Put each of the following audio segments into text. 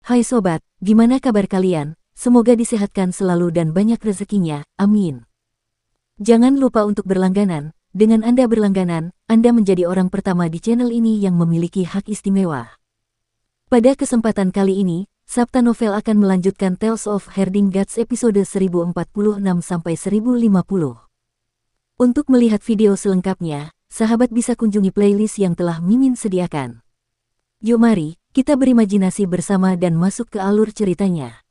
Hai sobat, gimana kabar kalian? Semoga disehatkan selalu dan banyak rezekinya, amin. Jangan lupa untuk berlangganan. Dengan Anda berlangganan, Anda menjadi orang pertama di channel ini yang memiliki hak istimewa. Pada kesempatan kali ini, Sabta Novel akan melanjutkan Tales of Herding Gods episode 1046-1050. Untuk melihat video selengkapnya, sahabat bisa kunjungi playlist yang telah Mimin sediakan. Yuk mari, kita berimajinasi bersama dan masuk ke alur ceritanya.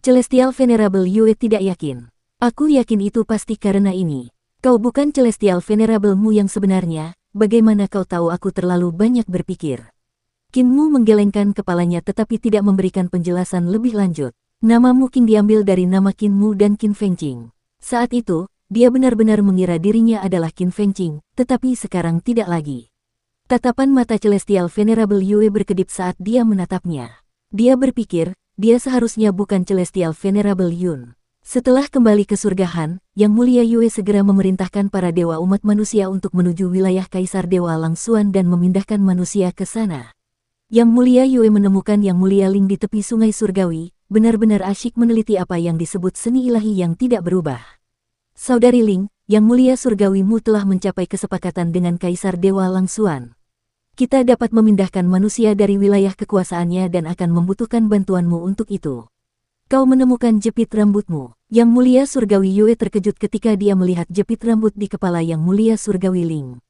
Celestial Venerable Yue tidak yakin. Aku yakin itu pasti karena ini. Kau bukan Celestial Venerable-mu yang sebenarnya, bagaimana kau tahu aku terlalu banyak berpikir? Qin Mu menggelengkan kepalanya tetapi tidak memberikan penjelasan lebih lanjut. Nama Mu Qing diambil dari nama Qin Mu dan Qin Fengqing. Saat itu, dia benar-benar mengira dirinya adalah Qin Fengqing, tetapi sekarang tidak lagi. Tatapan mata Celestial Venerable Yue berkedip saat dia menatapnya. Dia berpikir, dia seharusnya bukan Celestial Venerable Yun. Setelah kembali ke surgahan, Yang Mulia Yue segera memerintahkan para dewa umat manusia untuk menuju wilayah Kaisar Dewa Langsuan dan memindahkan manusia ke sana. Yang Mulia Yue menemukan Yang Mulia Ling di tepi sungai surgawi, benar-benar asyik meneliti apa yang disebut seni ilahi yang tidak berubah. Saudari Ling, Yang Mulia Surgawimu telah mencapai kesepakatan dengan Kaisar Dewa Langsuan. Kita dapat memindahkan manusia dari wilayah kekuasaannya dan akan membutuhkan bantuanmu untuk itu. Kau menemukan jepit rambutmu. Yang Mulia Surgawi Yue terkejut ketika dia melihat jepit rambut di kepala Yang Mulia Surgawi Ling.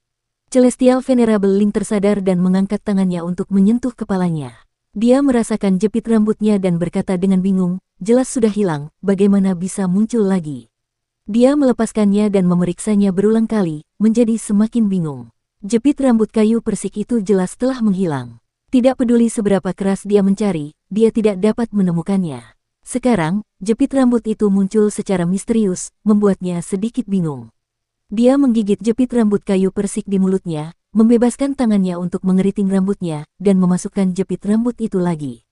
Celestial Venerable Ling tersadar dan mengangkat tangannya untuk menyentuh kepalanya. Dia merasakan jepit rambutnya dan berkata dengan bingung, jelas sudah hilang, bagaimana bisa muncul lagi? Dia melepaskannya dan memeriksanya berulang kali, menjadi semakin bingung. Jepit rambut kayu persik itu jelas telah menghilang. Tidak peduli seberapa keras dia mencari, dia tidak dapat menemukannya. Sekarang, jepit rambut itu muncul secara misterius, membuatnya sedikit bingung. Dia menggigit jepit rambut kayu persik di mulutnya, membebaskan tangannya untuk mengeriting rambutnya, dan memasukkan jepit rambut itu lagi.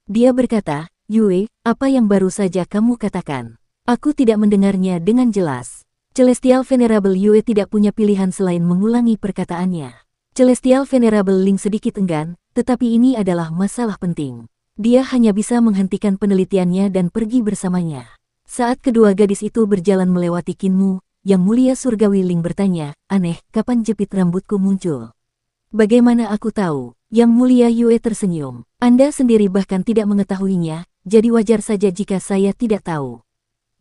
Dia berkata, Yue, apa yang baru saja kamu katakan? Aku tidak mendengarnya dengan jelas. Celestial Venerable Yue tidak punya pilihan selain mengulangi perkataannya. Celestial Venerable Ling sedikit enggan, tetapi ini adalah masalah penting. Dia hanya bisa menghentikan penelitiannya dan pergi bersamanya. Saat kedua gadis itu berjalan melewati Qin Mu, Yang Mulia Surgawi Ling bertanya, aneh, kapan jepit rambutku muncul? Bagaimana aku tahu? Yang Mulia Yue tersenyum. Anda sendiri bahkan tidak mengetahuinya, jadi wajar saja jika saya tidak tahu.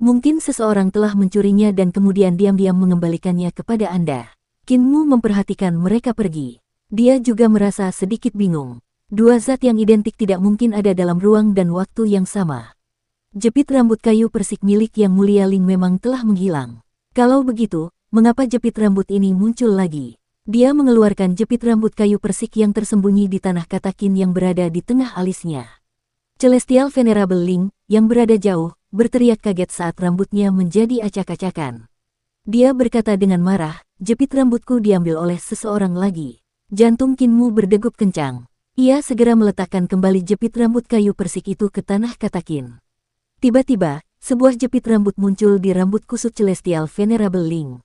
Mungkin seseorang telah mencurinya dan kemudian diam-diam mengembalikannya kepada Anda. Qin Mu memperhatikan mereka pergi. Dia juga merasa sedikit bingung. Dua zat yang identik tidak mungkin ada dalam ruang dan waktu yang sama. Jepit rambut kayu persik milik Yang Mulia Ling memang telah menghilang. Kalau begitu, mengapa jepit rambut ini muncul lagi? Dia mengeluarkan jepit rambut kayu persik yang tersembunyi di tanah katakin yang berada di tengah alisnya. Celestial Venerable Ling, yang berada jauh, berteriak kaget saat rambutnya menjadi acak-acakan. Dia berkata dengan marah, jepit rambutku diambil oleh seseorang lagi. Jantung Qin Mu berdegup kencang. Ia segera meletakkan kembali jepit rambut kayu persik itu ke tanah katakin. Tiba-tiba, sebuah jepit rambut muncul di rambut kusut Celestial Venerable Ling.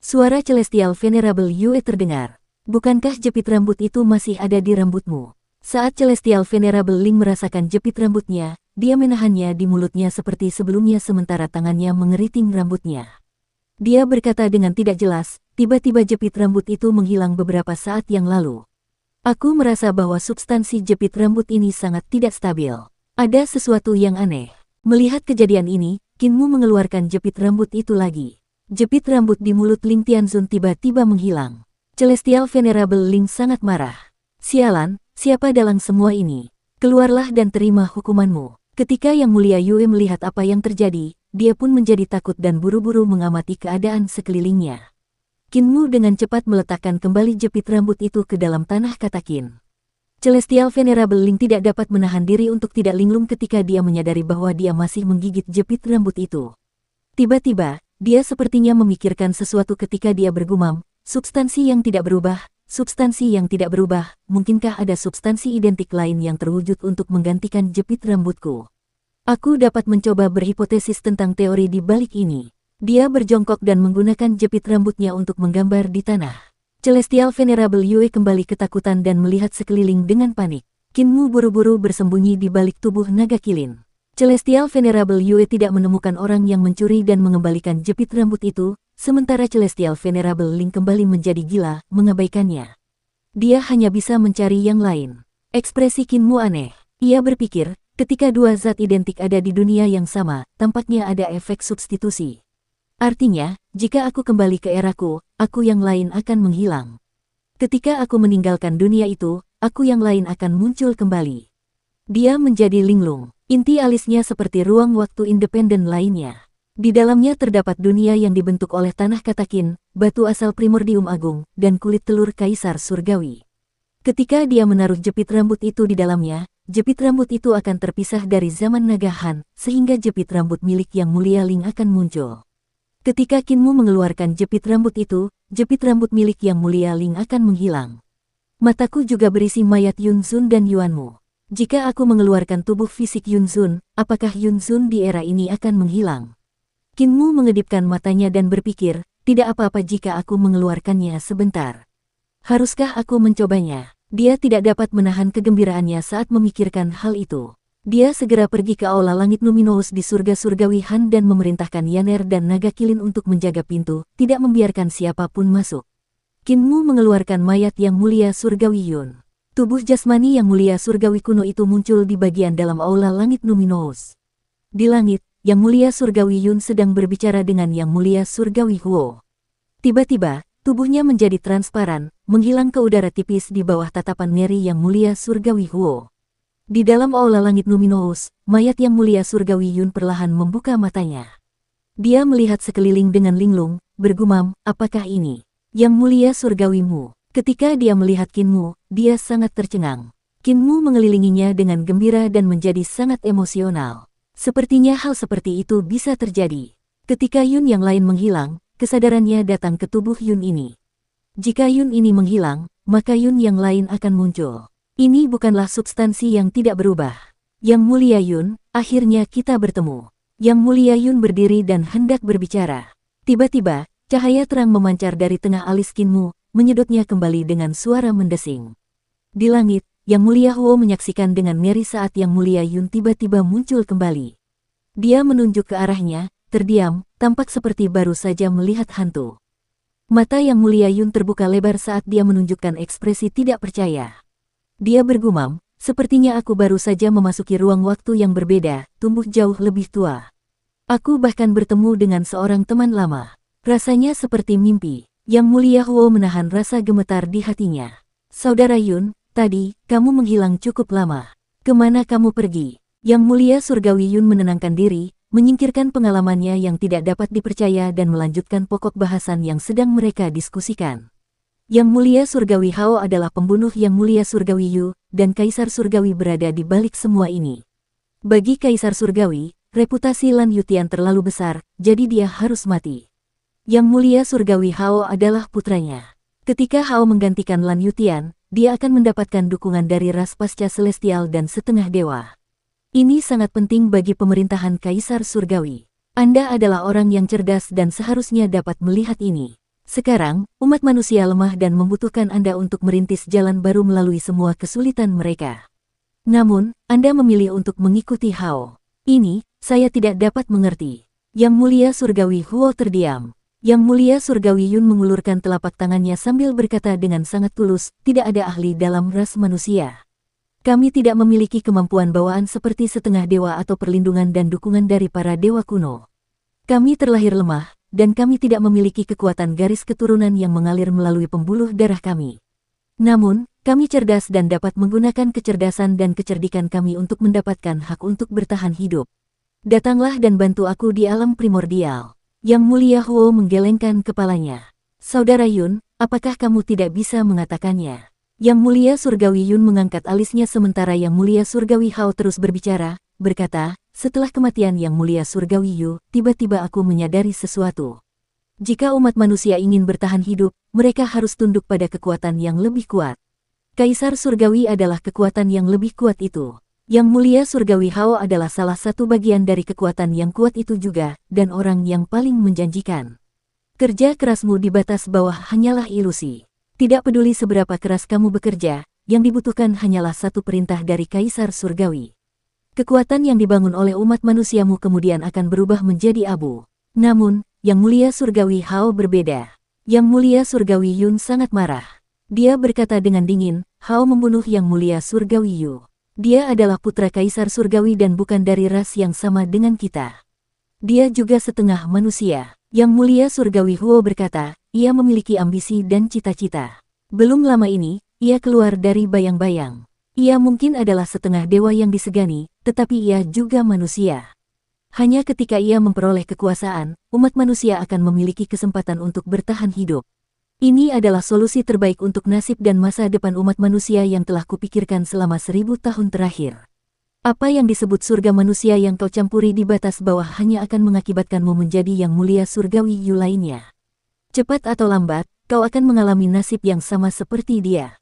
Suara Celestial Venerable Yue terdengar. Bukankah jepit rambut itu masih ada di rambutmu? Saat Celestial Venerable Ling merasakan jepit rambutnya, dia menahannya di mulutnya seperti sebelumnya sementara tangannya mengeriting rambutnya. Dia berkata dengan tidak jelas, tiba-tiba jepit rambut itu menghilang beberapa saat yang lalu. Aku merasa bahwa substansi jepit rambut ini sangat tidak stabil. Ada sesuatu yang aneh. Melihat kejadian ini, Qin Mu mengeluarkan jepit rambut itu lagi. Jepit rambut di mulut Ling Tianzun tiba-tiba menghilang. Celestial Venerable Ling sangat marah. Sialan, siapa dalang semua ini? Keluarlah dan terima hukumanmu. Ketika Yang Mulia Yue melihat apa yang terjadi, dia pun menjadi takut dan buru-buru mengamati keadaan sekelilingnya. Qin Mu dengan cepat meletakkan kembali jepit rambut itu ke dalam tanah katakin. Celestial Venerable Ling tidak dapat menahan diri untuk tidak linglung ketika dia menyadari bahwa dia masih menggigit jepit rambut itu. Tiba-tiba, dia sepertinya memikirkan sesuatu ketika dia bergumam, substansi yang tidak berubah, substansi yang tidak berubah, mungkinkah ada substansi identik lain yang terwujud untuk menggantikan jepit rambutku? Aku dapat mencoba berhipotesis tentang teori di balik ini. Dia berjongkok dan menggunakan jepit rambutnya untuk menggambar di tanah. Celestial Venerable Yue kembali ketakutan dan melihat sekeliling dengan panik. Qin Mu buru-buru bersembunyi di balik tubuh naga kilin. Celestial Venerable Yue tidak menemukan orang yang mencuri dan mengembalikan jepit rambut itu, sementara Celestial Venerable Ling kembali menjadi gila, mengabaikannya. Dia hanya bisa mencari yang lain. Ekspresi Qin Mu aneh. Ia berpikir, ketika dua zat identik ada di dunia yang sama, tampaknya ada efek substitusi. Artinya, jika aku kembali ke eraku, aku yang lain akan menghilang. Ketika aku meninggalkan dunia itu, aku yang lain akan muncul kembali. Dia menjadi linglung. Inti alisnya seperti ruang waktu independen lainnya. Di dalamnya terdapat dunia yang dibentuk oleh tanah katakin, batu asal primordium agung, dan kulit telur kaisar surgawi. Ketika dia menaruh jepit rambut itu di dalamnya, jepit rambut itu akan terpisah dari zaman naga Han, sehingga jepit rambut milik Yang Mulia Ling akan muncul. Ketika Qin Mu mengeluarkan jepit rambut itu, jepit rambut milik Yang Mulia Ling akan menghilang. Mataku juga berisi mayat Yun Zun dan Yuan Mu. Jika aku mengeluarkan tubuh fisik Yun Zun, apakah Yun Zun di era ini akan menghilang? Qin Mu mengedipkan matanya dan berpikir, tidak apa-apa jika aku mengeluarkannya sebentar. Haruskah aku mencobanya? Dia tidak dapat menahan kegembiraannya saat memikirkan hal itu. Dia segera pergi ke aula langit luminous di surga surgawi Han dan memerintahkan Yaner dan naga kilin untuk menjaga pintu, tidak membiarkan siapapun masuk. Qin Mu mengeluarkan mayat Yang Mulia Surgawi Yun. Tubuh jasmani Yang Mulia Surgawi kuno itu muncul di bagian dalam aula langit luminous. Di langit, Yang Mulia Surgawi Yun sedang berbicara dengan Yang Mulia Surgawi Huo. Tiba-tiba, tubuhnya menjadi transparan, menghilang ke udara tipis di bawah tatapan ngeri Yang Mulia Surgawi Huo. Di dalam aula langit luminous, mayat Yang Mulia Surgawi Yun perlahan membuka matanya. Dia melihat sekeliling dengan linglung, bergumam, apakah ini Yang Mulia Surgawi Mu? Ketika dia melihat Qin Mu, dia sangat tercengang. Qin Mu mengelilinginya dengan gembira dan menjadi sangat emosional. Sepertinya hal seperti itu bisa terjadi. Ketika Yun yang lain menghilang, kesadarannya datang ke tubuh Yun ini. Jika Yun ini menghilang, maka Yun yang lain akan muncul. Ini bukanlah substansi yang tidak berubah. Yang Mulia Yun, akhirnya kita bertemu. Yang Mulia Yun berdiri dan hendak berbicara. Tiba-tiba, cahaya terang memancar dari tengah alis Qin Mu, menyedotnya kembali dengan suara mendesing. Di langit, Yang Mulia Huo menyaksikan dengan ngeri saat Yang Mulia Yun tiba-tiba muncul kembali. Dia menunjuk ke arahnya, terdiam, tampak seperti baru saja melihat hantu. Mata Yang Mulia Yun terbuka lebar saat dia menunjukkan ekspresi tidak percaya. Dia bergumam, sepertinya aku baru saja memasuki ruang waktu yang berbeda, tumbuh jauh lebih tua. Aku bahkan bertemu dengan seorang teman lama. Rasanya seperti mimpi. Yang Mulia Huo menahan rasa gemetar di hatinya. Saudara Yun, tadi, kamu menghilang cukup lama. Kemana kamu pergi? Yang Mulia Surgawi Yun menenangkan diri, menyingkirkan pengalamannya yang tidak dapat dipercaya dan melanjutkan pokok bahasan yang sedang mereka diskusikan. Yang Mulia Surgawi Hao adalah pembunuh Yang Mulia Surgawi Yu, dan Kaisar Surgawi berada di balik semua ini. Bagi Kaisar Surgawi, reputasi Lan Yutian terlalu besar, jadi dia harus mati. Yang Mulia Surgawi Hao adalah putranya. Ketika Hao menggantikan Lan Yutian, dia akan mendapatkan dukungan dari ras pasca celestial dan setengah dewa. Ini sangat penting bagi pemerintahan Kaisar Surgawi. Anda adalah orang yang cerdas dan seharusnya dapat melihat ini. Sekarang, umat manusia lemah dan membutuhkan Anda untuk merintis jalan baru melalui semua kesulitan mereka. Namun, Anda memilih untuk mengikuti Hao. Ini, saya tidak dapat mengerti. Yang Mulia Surgawi Huo terdiam. Yang Mulia Surgawi Yun mengulurkan telapak tangannya sambil berkata dengan sangat tulus, tidak ada ahli dalam ras manusia. Kami tidak memiliki kemampuan bawaan seperti setengah dewa atau perlindungan dan dukungan dari para dewa kuno. Kami terlahir lemah, dan kami tidak memiliki kekuatan garis keturunan yang mengalir melalui pembuluh darah kami. Namun, kami cerdas dan dapat menggunakan kecerdasan dan kecerdikan kami untuk mendapatkan hak untuk bertahan hidup. Datanglah dan bantu aku di alam primordial. Yang Mulia Huo menggelengkan kepalanya. Saudara Yun, apakah kamu tidak bisa mengatakannya? Yang Mulia Surgawi Yun mengangkat alisnya sementara Yang Mulia Surgawi Hao terus berbicara, berkata, setelah kematian Yang Mulia Surgawi Yu, tiba-tiba aku menyadari sesuatu. Jika umat manusia ingin bertahan hidup, mereka harus tunduk pada kekuatan yang lebih kuat. Kaisar Surgawi adalah kekuatan yang lebih kuat itu. Yang Mulia Surgawi Hao adalah salah satu bagian dari kekuatan yang kuat itu juga, dan orang yang paling menjanjikan. Kerja kerasmu di batas bawah hanyalah ilusi. Tidak peduli seberapa keras kamu bekerja, yang dibutuhkan hanyalah satu perintah dari Kaisar Surgawi. Kekuatan yang dibangun oleh umat manusiamu kemudian akan berubah menjadi abu. Namun, Yang Mulia Surgawi Hao berbeda. Yang Mulia Surgawi Yun sangat marah. Dia berkata dengan dingin, Hao membunuh Yang Mulia Surgawi Yu. Dia adalah putra Kaisar Surgawi dan bukan dari ras yang sama dengan kita. Dia juga setengah manusia. Yang Mulia Surgawi Huo berkata, ia memiliki ambisi dan cita-cita. Belum lama ini, ia keluar dari bayang-bayang. Ia mungkin adalah setengah dewa yang disegani, tetapi ia juga manusia. Hanya ketika ia memperoleh kekuasaan, umat manusia akan memiliki kesempatan untuk bertahan hidup. Ini adalah solusi terbaik untuk nasib dan masa depan umat manusia yang telah kupikirkan selama 1000 tahun terakhir. Apa yang disebut surga manusia yang kau campuri di batas bawah hanya akan mengakibatkanmu menjadi Yang Mulia Surgawi Yu lainnya. Cepat atau lambat, kau akan mengalami nasib yang sama seperti dia.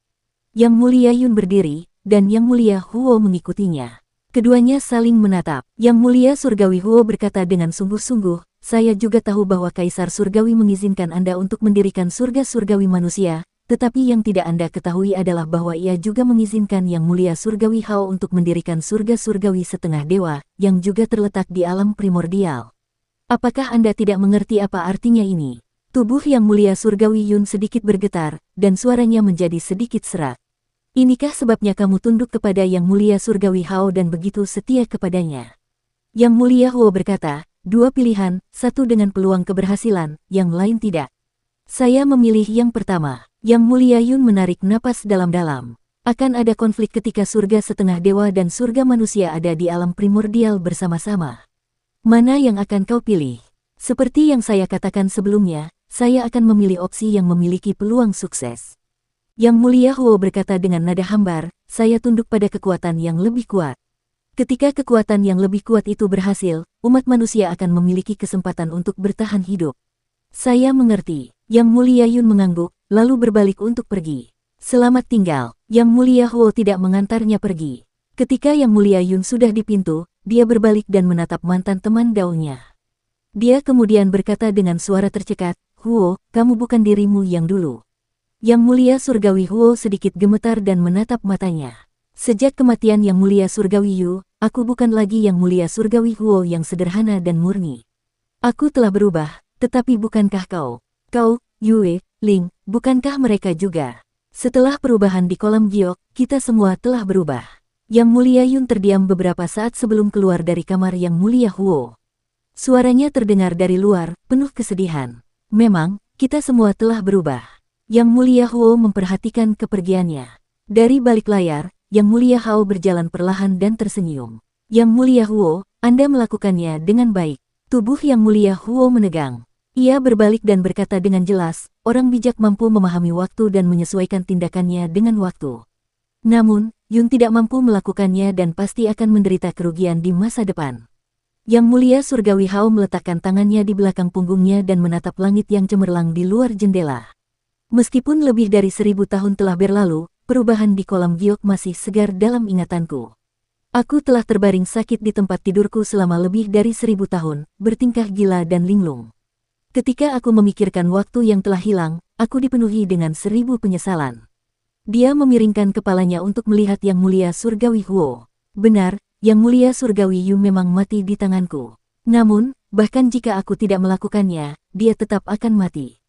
Yang Mulia Yun berdiri, dan Yang Mulia Huo mengikutinya. Keduanya saling menatap. Yang Mulia Surgawi Huo berkata dengan sungguh-sungguh, saya juga tahu bahwa Kaisar Surgawi mengizinkan Anda untuk mendirikan surga surgawi manusia, tetapi yang tidak Anda ketahui adalah bahwa ia juga mengizinkan Yang Mulia Surgawi Hao untuk mendirikan surga surgawi setengah dewa, yang juga terletak di alam primordial. Apakah Anda tidak mengerti apa artinya ini? Tubuh Yang Mulia Surgawi Yun sedikit bergetar, dan suaranya menjadi sedikit serak. Inikah sebabnya kamu tunduk kepada Yang Mulia Surgawi Hao dan begitu setia kepadanya? Yang Mulia Huo berkata, dua pilihan, satu dengan peluang keberhasilan, yang lain tidak. Saya memilih yang pertama. Yang Mulia Yun menarik napas dalam-dalam. Akan ada konflik ketika surga setengah dewa dan surga manusia ada di alam primordial bersama-sama. Mana yang akan kau pilih? Seperti yang saya katakan sebelumnya, saya akan memilih opsi yang memiliki peluang sukses. Yang Mulia Huo berkata dengan nada hambar, saya tunduk pada kekuatan yang lebih kuat. Ketika kekuatan yang lebih kuat itu berhasil, umat manusia akan memiliki kesempatan untuk bertahan hidup. Saya mengerti. Yang Mulia Yun mengangguk, lalu berbalik untuk pergi. Selamat tinggal. Yang Mulia Huo tidak mengantarnya pergi. Ketika Yang Mulia Yun sudah di pintu, dia berbalik dan menatap mantan teman gaulnya. Dia kemudian berkata dengan suara tercekat, Huo, kamu bukan dirimu yang dulu. Yang Mulia Surgawi Huo sedikit gemetar dan menatap matanya. Sejak kematian Yang Mulia Surgawi Yu, aku bukan lagi Yang Mulia Surgawi Huo yang sederhana dan murni. Aku telah berubah, tetapi bukankah kau? Kau, Yue, Ling, bukankah mereka juga? Setelah perubahan di kolam giok, kita semua telah berubah. Yang Mulia Yun terdiam beberapa saat sebelum keluar dari kamar Yang Mulia Huo. Suaranya terdengar dari luar, penuh kesedihan. Memang, kita semua telah berubah. Yang Mulia Huo memperhatikan kepergiannya. Dari balik layar, Yang Mulia Hao berjalan perlahan dan tersenyum. Yang Mulia Huo, Anda melakukannya dengan baik. Tubuh Yang Mulia Huo menegang. Ia berbalik dan berkata dengan jelas, orang bijak mampu memahami waktu dan menyesuaikan tindakannya dengan waktu. Namun, Yun tidak mampu melakukannya dan pasti akan menderita kerugian di masa depan. Yang Mulia Surgawi Hao meletakkan tangannya di belakang punggungnya dan menatap langit yang cemerlang di luar jendela. Meskipun lebih dari 1000 tahun telah berlalu, perubahan di kolam giok masih segar dalam ingatanku. Aku telah terbaring sakit di tempat tidurku selama lebih dari 1000 tahun, bertingkah gila dan linglung. Ketika aku memikirkan waktu yang telah hilang, aku dipenuhi dengan 1000 penyesalan. Dia memiringkan kepalanya untuk melihat Yang Mulia Surgawi Huo. Benar, Yang Mulia Surgawi Yu memang mati di tanganku. Namun, bahkan jika aku tidak melakukannya, dia tetap akan mati.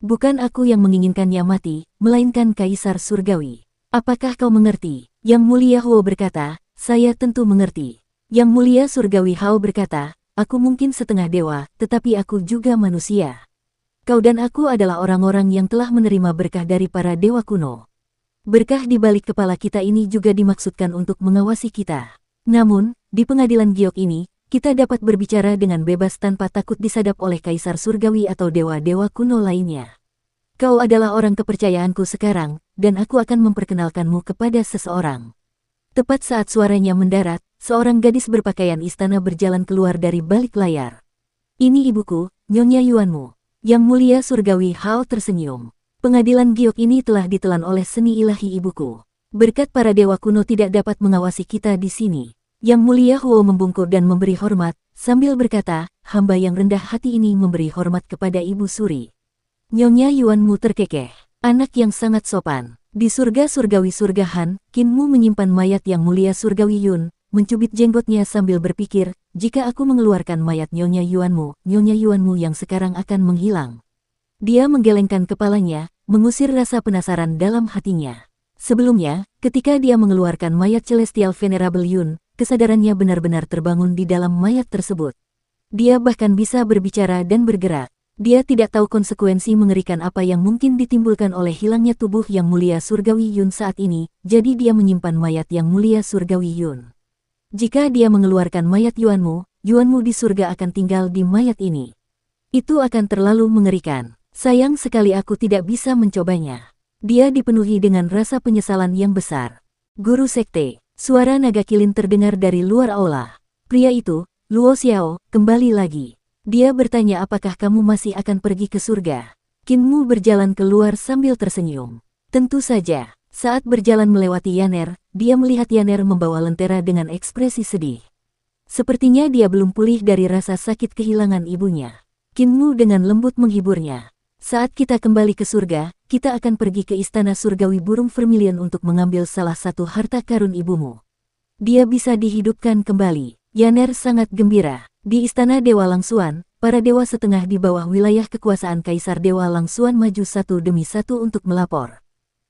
Bukan aku yang menginginkannya mati, melainkan Kaisar Surgawi. Apakah kau mengerti? Yang Mulia Huo berkata, saya tentu mengerti. Yang Mulia Surgawi Hao berkata, aku mungkin setengah dewa, tetapi aku juga manusia. Kau dan aku adalah orang-orang yang telah menerima berkah dari para dewa kuno. Berkah di balik kepala kita ini juga dimaksudkan untuk mengawasi kita. Namun, di pengadilan giok ini, kita dapat berbicara dengan bebas tanpa takut disadap oleh Kaisar Surgawi atau dewa-dewa kuno lainnya. Kau adalah orang kepercayaanku sekarang, dan aku akan memperkenalkanmu kepada seseorang. Tepat saat suaranya mendarat, seorang gadis berpakaian istana berjalan keluar dari balik layar. Ini ibuku, Nyonya Yuanmu. Yang Mulia Surgawi Hao tersenyum. Pengadilan giok ini telah ditelan oleh seni ilahi ibuku. Berkat para dewa kuno tidak dapat mengawasi kita di sini. Yang Mulia Huo membungkuk dan memberi hormat, sambil berkata, hamba yang rendah hati ini memberi hormat kepada Ibu Suri. Nyonya Yuanmu terkekeh. Anak yang sangat sopan. Di surga surgawi surga Han, Kinmu menyimpan mayat yang mulia surgawi Yun, mencubit jenggotnya sambil berpikir, jika aku mengeluarkan mayat Nyonya Yuanmu yang sekarang akan menghilang. Dia menggelengkan kepalanya, mengusir rasa penasaran dalam hatinya. Sebelumnya, ketika dia mengeluarkan mayat Celestial Venerable Yun, kesadarannya benar-benar terbangun di dalam mayat tersebut. Dia bahkan bisa berbicara dan bergerak. Dia tidak tahu konsekuensi mengerikan apa yang mungkin ditimbulkan oleh hilangnya tubuh yang mulia surgawi Yun saat ini, jadi dia menyimpan mayat yang mulia surgawi Yun. Jika dia mengeluarkan mayat Yuanmu di surga akan tinggal di mayat ini. Itu akan terlalu mengerikan. Sayang sekali aku tidak bisa mencobanya. Dia dipenuhi dengan rasa penyesalan yang besar. Guru Sekte, suara naga kilin terdengar dari luar aula. Pria itu, Luo Xiao, kembali lagi. Dia bertanya apakah kamu masih akan pergi ke surga. Kinmu berjalan keluar sambil tersenyum. Tentu saja, saat berjalan melewati Yaner, dia melihat Yaner membawa lentera dengan ekspresi sedih. Sepertinya dia belum pulih dari rasa sakit kehilangan ibunya. Kinmu dengan lembut menghiburnya. Saat kita kembali ke surga, kita akan pergi ke istana surgawi burung vermilion untuk mengambil salah satu harta karun ibumu. Dia bisa dihidupkan kembali. Yaner sangat gembira. Di istana Dewa Langsuan, para dewa setengah di bawah wilayah kekuasaan Kaisar Dewa Langsuan maju satu demi satu untuk melapor.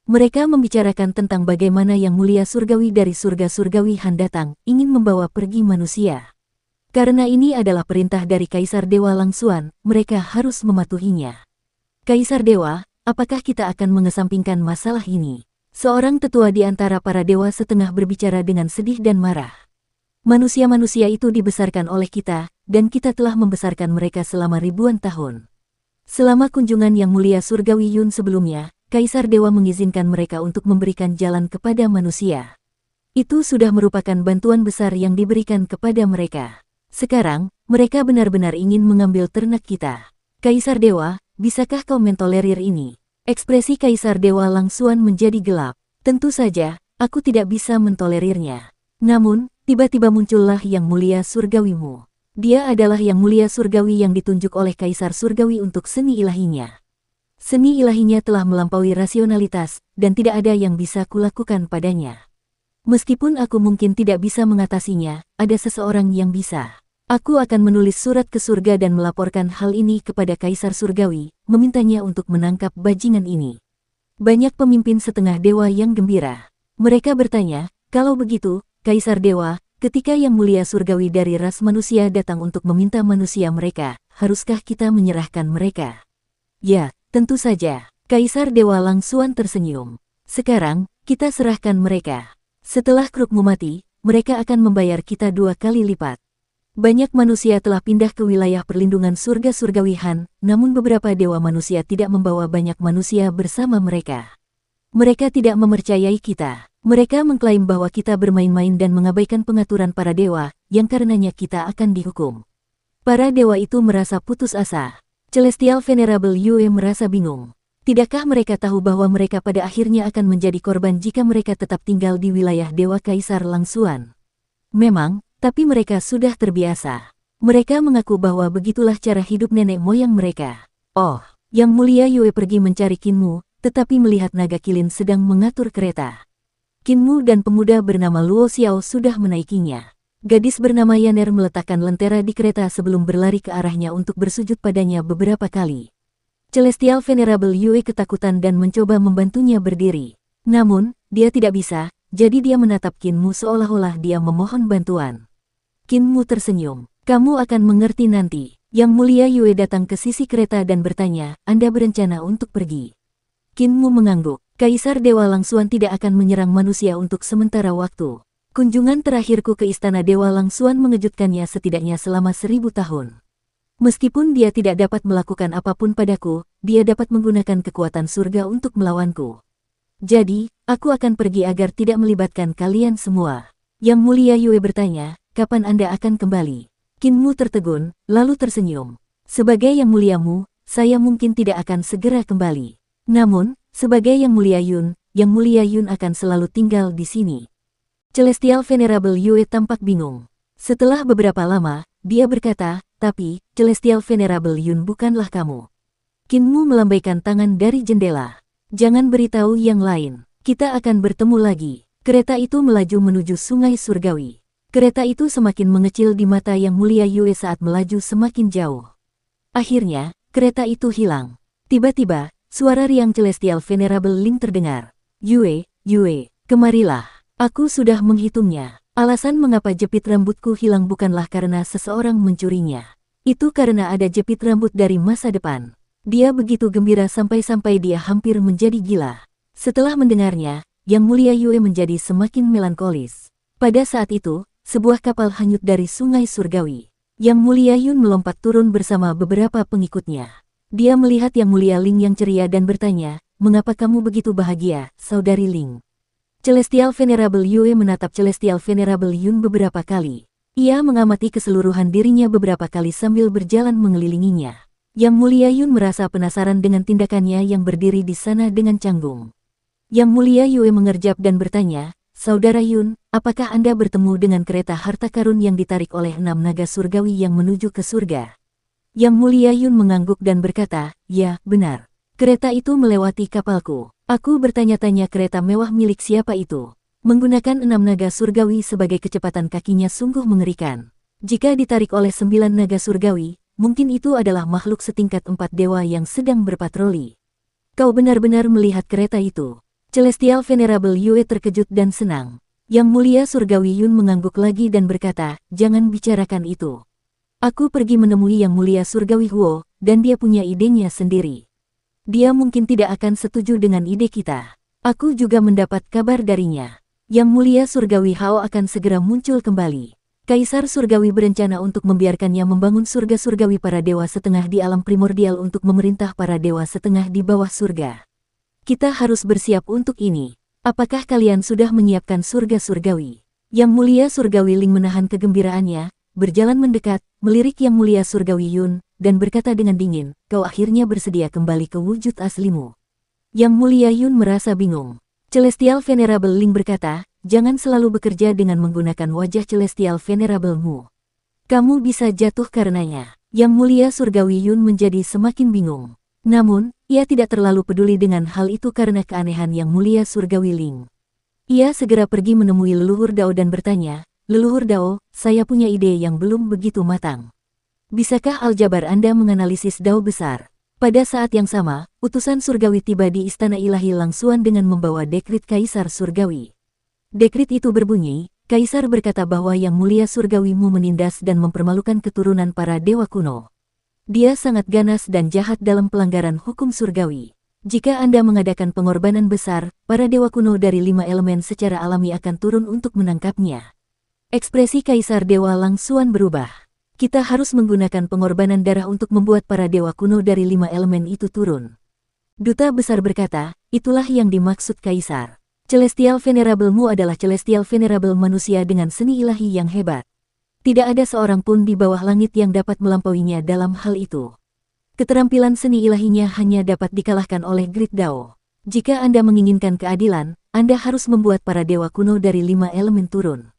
Mereka membicarakan tentang bagaimana yang mulia surgawi dari surga surgawi Han datang, ingin membawa pergi manusia. Karena ini adalah perintah dari Kaisar Dewa Langsuan, mereka harus mematuhinya. Kaisar Dewa, apakah kita akan mengesampingkan masalah ini? Seorang tetua di antara para dewa setengah berbicara dengan sedih dan marah. Manusia-manusia itu dibesarkan oleh kita, dan kita telah membesarkan mereka selama ribuan tahun. Selama kunjungan yang mulia surgawi Yun sebelumnya, Kaisar Dewa mengizinkan mereka untuk memberikan jalan kepada manusia. Itu sudah merupakan bantuan besar yang diberikan kepada mereka. Sekarang, mereka benar-benar ingin mengambil ternak kita. Kaisar Dewa, bisakah kau mentolerir ini? Ekspresi Kaisar Dewa Langsuan menjadi gelap. Tentu saja, aku tidak bisa mentolerirnya. Namun, tiba-tiba muncullah yang mulia surgawimu. Dia adalah yang mulia surgawi yang ditunjuk oleh Kaisar Surgawi untuk seni ilahinya. Seni ilahinya telah melampaui rasionalitas, dan tidak ada yang bisa kulakukan padanya. Meskipun aku mungkin tidak bisa mengatasinya, ada seseorang yang bisa. Aku akan menulis surat ke surga dan melaporkan hal ini kepada Kaisar Surgawi, memintanya untuk menangkap bajingan ini. Banyak pemimpin setengah dewa yang gembira. Mereka bertanya, kalau begitu, Kaisar Dewa, ketika yang mulia surgawi dari ras manusia datang untuk meminta manusia mereka, haruskah kita menyerahkan mereka? Ya, tentu saja. Kaisar Dewa Langsuan tersenyum. Sekarang, kita serahkan mereka. Setelah Krukmu mati, mereka akan membayar kita 2 kali lipat. Banyak manusia telah pindah ke wilayah perlindungan surga surgawi Han, namun beberapa dewa manusia tidak membawa banyak manusia bersama mereka. Mereka tidak mempercayai kita. Mereka mengklaim bahwa kita bermain-main dan mengabaikan pengaturan para dewa, yang karenanya kita akan dihukum. Para dewa itu merasa putus asa. Celestial Venerable Yue merasa bingung. Tidakkah mereka tahu bahwa mereka pada akhirnya akan menjadi korban jika mereka tetap tinggal di wilayah Dewa Kaisar Langsuan? Memang, tapi mereka sudah terbiasa. Mereka mengaku bahwa begitulah cara hidup nenek moyang mereka. Oh, Yang Mulia Yue pergi mencari Kinmu, tetapi melihat naga kilin sedang mengatur kereta. Kinmu dan pemuda bernama Luo Xiao sudah menaikinya. Gadis bernama Yaner meletakkan lentera di kereta sebelum berlari ke arahnya untuk bersujud padanya beberapa kali. Celestial Venerable Yue ketakutan dan mencoba membantunya berdiri. Namun, dia tidak bisa, jadi dia menatap Kinmu seolah-olah dia memohon bantuan. Kinmu tersenyum. Kamu akan mengerti nanti. Yang Mulia Yue datang ke sisi kereta dan bertanya, Anda berencana untuk pergi? Kinmu mengangguk. Kaisar Dewa Langsuan tidak akan menyerang manusia untuk sementara waktu. Kunjungan terakhirku ke Istana Dewa Langsuan mengejutkannya setidaknya selama 1000 tahun. Meskipun dia tidak dapat melakukan apapun padaku, dia dapat menggunakan kekuatan surga untuk melawanku. Jadi, aku akan pergi agar tidak melibatkan kalian semua. Yang Mulia Yue bertanya, kapan Anda akan kembali? Kinmu tertegun, lalu tersenyum. Sebagai Yang Muliamu, saya mungkin tidak akan segera kembali. Namun, sebagai Yang Mulia Yun akan selalu tinggal di sini. Celestial Venerable Yue tampak bingung. Setelah beberapa lama, dia berkata, tapi, Celestial Venerable Yun bukanlah kamu. Kinmu melambaikan tangan dari jendela. Jangan beritahu yang lain. Kita akan bertemu lagi. Kereta itu melaju menuju Sungai Surgawi. Kereta itu semakin mengecil di mata Yang Mulia Yue saat melaju semakin jauh. Akhirnya, kereta itu hilang. Tiba-tiba, suara riang Celestial Venerable Ling terdengar. Yue, kemarilah. Aku sudah menghitungnya. Alasan mengapa jepit rambutku hilang bukanlah karena seseorang mencurinya. Itu karena ada jepit rambut dari masa depan. Dia begitu gembira sampai-sampai dia hampir menjadi gila. Setelah mendengarnya, Yang Mulia Yue menjadi semakin melankolis. Pada saat itu, sebuah kapal hanyut dari Sungai Surgawi. Yang Mulia Yun melompat turun bersama beberapa pengikutnya. Dia melihat Yang Mulia Ling yang ceria dan bertanya, "Mengapa kamu begitu bahagia, Saudari Ling?" Celestial Venerable Yue menatap Celestial Venerable Yun beberapa kali. Ia mengamati keseluruhan dirinya beberapa kali sambil berjalan mengelilinginya. Yang Mulia Yun merasa penasaran dengan tindakannya yang berdiri di sana dengan canggung. Yang Mulia Yue mengerjap dan bertanya, "Saudara Yun, apakah Anda bertemu dengan kereta harta karun yang ditarik oleh 6 naga surgawi yang menuju ke surga?" Yang Mulia Yun mengangguk dan berkata, "Ya, benar. Kereta itu melewati kapalku. Aku bertanya-tanya kereta mewah milik siapa itu. Menggunakan 6 naga surgawi sebagai kecepatan kakinya sungguh mengerikan. Jika ditarik oleh 9 naga surgawi, mungkin itu adalah makhluk setingkat 4 dewa yang sedang berpatroli. Kau benar-benar melihat kereta itu." Celestial Venerable Yue terkejut dan senang. Yang Mulia Surgawi Yun mengangguk lagi dan berkata, "Jangan bicarakan itu. Aku pergi menemui Yang Mulia Surgawi Huo, dan dia punya idenya sendiri. Dia mungkin tidak akan setuju dengan ide kita. Aku juga mendapat kabar darinya. Yang Mulia Surgawi Hao akan segera muncul kembali. Kaisar Surgawi berencana untuk membiarkannya membangun surga surgawi para dewa setengah di alam primordial untuk memerintah para dewa setengah di bawah surga. Kita harus bersiap untuk ini. Apakah kalian sudah menyiapkan surga surgawi?" Yang Mulia Surgawi Ling menahan kegembiraannya, berjalan mendekat, melirik Yang Mulia Surgawi Yun, dan berkata dengan dingin, "Kau akhirnya bersedia kembali ke wujud aslimu." Yang Mulia Yun merasa bingung. Celestial Venerable Ling berkata, "Jangan selalu bekerja dengan menggunakan wajah Celestial Venerable-mu. Kamu bisa jatuh karenanya." Yang Mulia Surgawi Yun menjadi semakin bingung. Namun, ia tidak terlalu peduli dengan hal itu karena keanehan Yang Mulia Surgawi Ling. Ia segera pergi menemui Leluhur Dao dan bertanya, "Leluhur Dao, saya punya ide yang belum begitu matang. Bisakah aljabar Anda menganalisis Dao besar?" Pada saat yang sama, utusan surgawi tiba di Istana Ilahi Langsuan dengan membawa dekrit Kaisar Surgawi. Dekrit itu berbunyi, "Kaisar berkata bahwa Yang Mulia Surgawimu menindas dan mempermalukan keturunan para dewa kuno. Dia sangat ganas dan jahat dalam pelanggaran hukum surgawi. Jika Anda mengadakan pengorbanan besar, para dewa kuno dari 5 elemen secara alami akan turun untuk menangkapnya." Ekspresi Kaisar Dewa Langsuan berubah. "Kita harus menggunakan pengorbanan darah untuk membuat para dewa kuno dari 5 elemen itu turun." Duta Besar berkata, "Itulah yang dimaksud Kaisar. Celestial Venerable-mu adalah Celestial Venerable manusia dengan seni ilahi yang hebat. Tidak ada seorang pun di bawah langit yang dapat melampauinya dalam hal itu. Keterampilan seni ilahinya hanya dapat dikalahkan oleh Great Dao. Jika Anda menginginkan keadilan, Anda harus membuat para dewa kuno dari 5 elemen turun."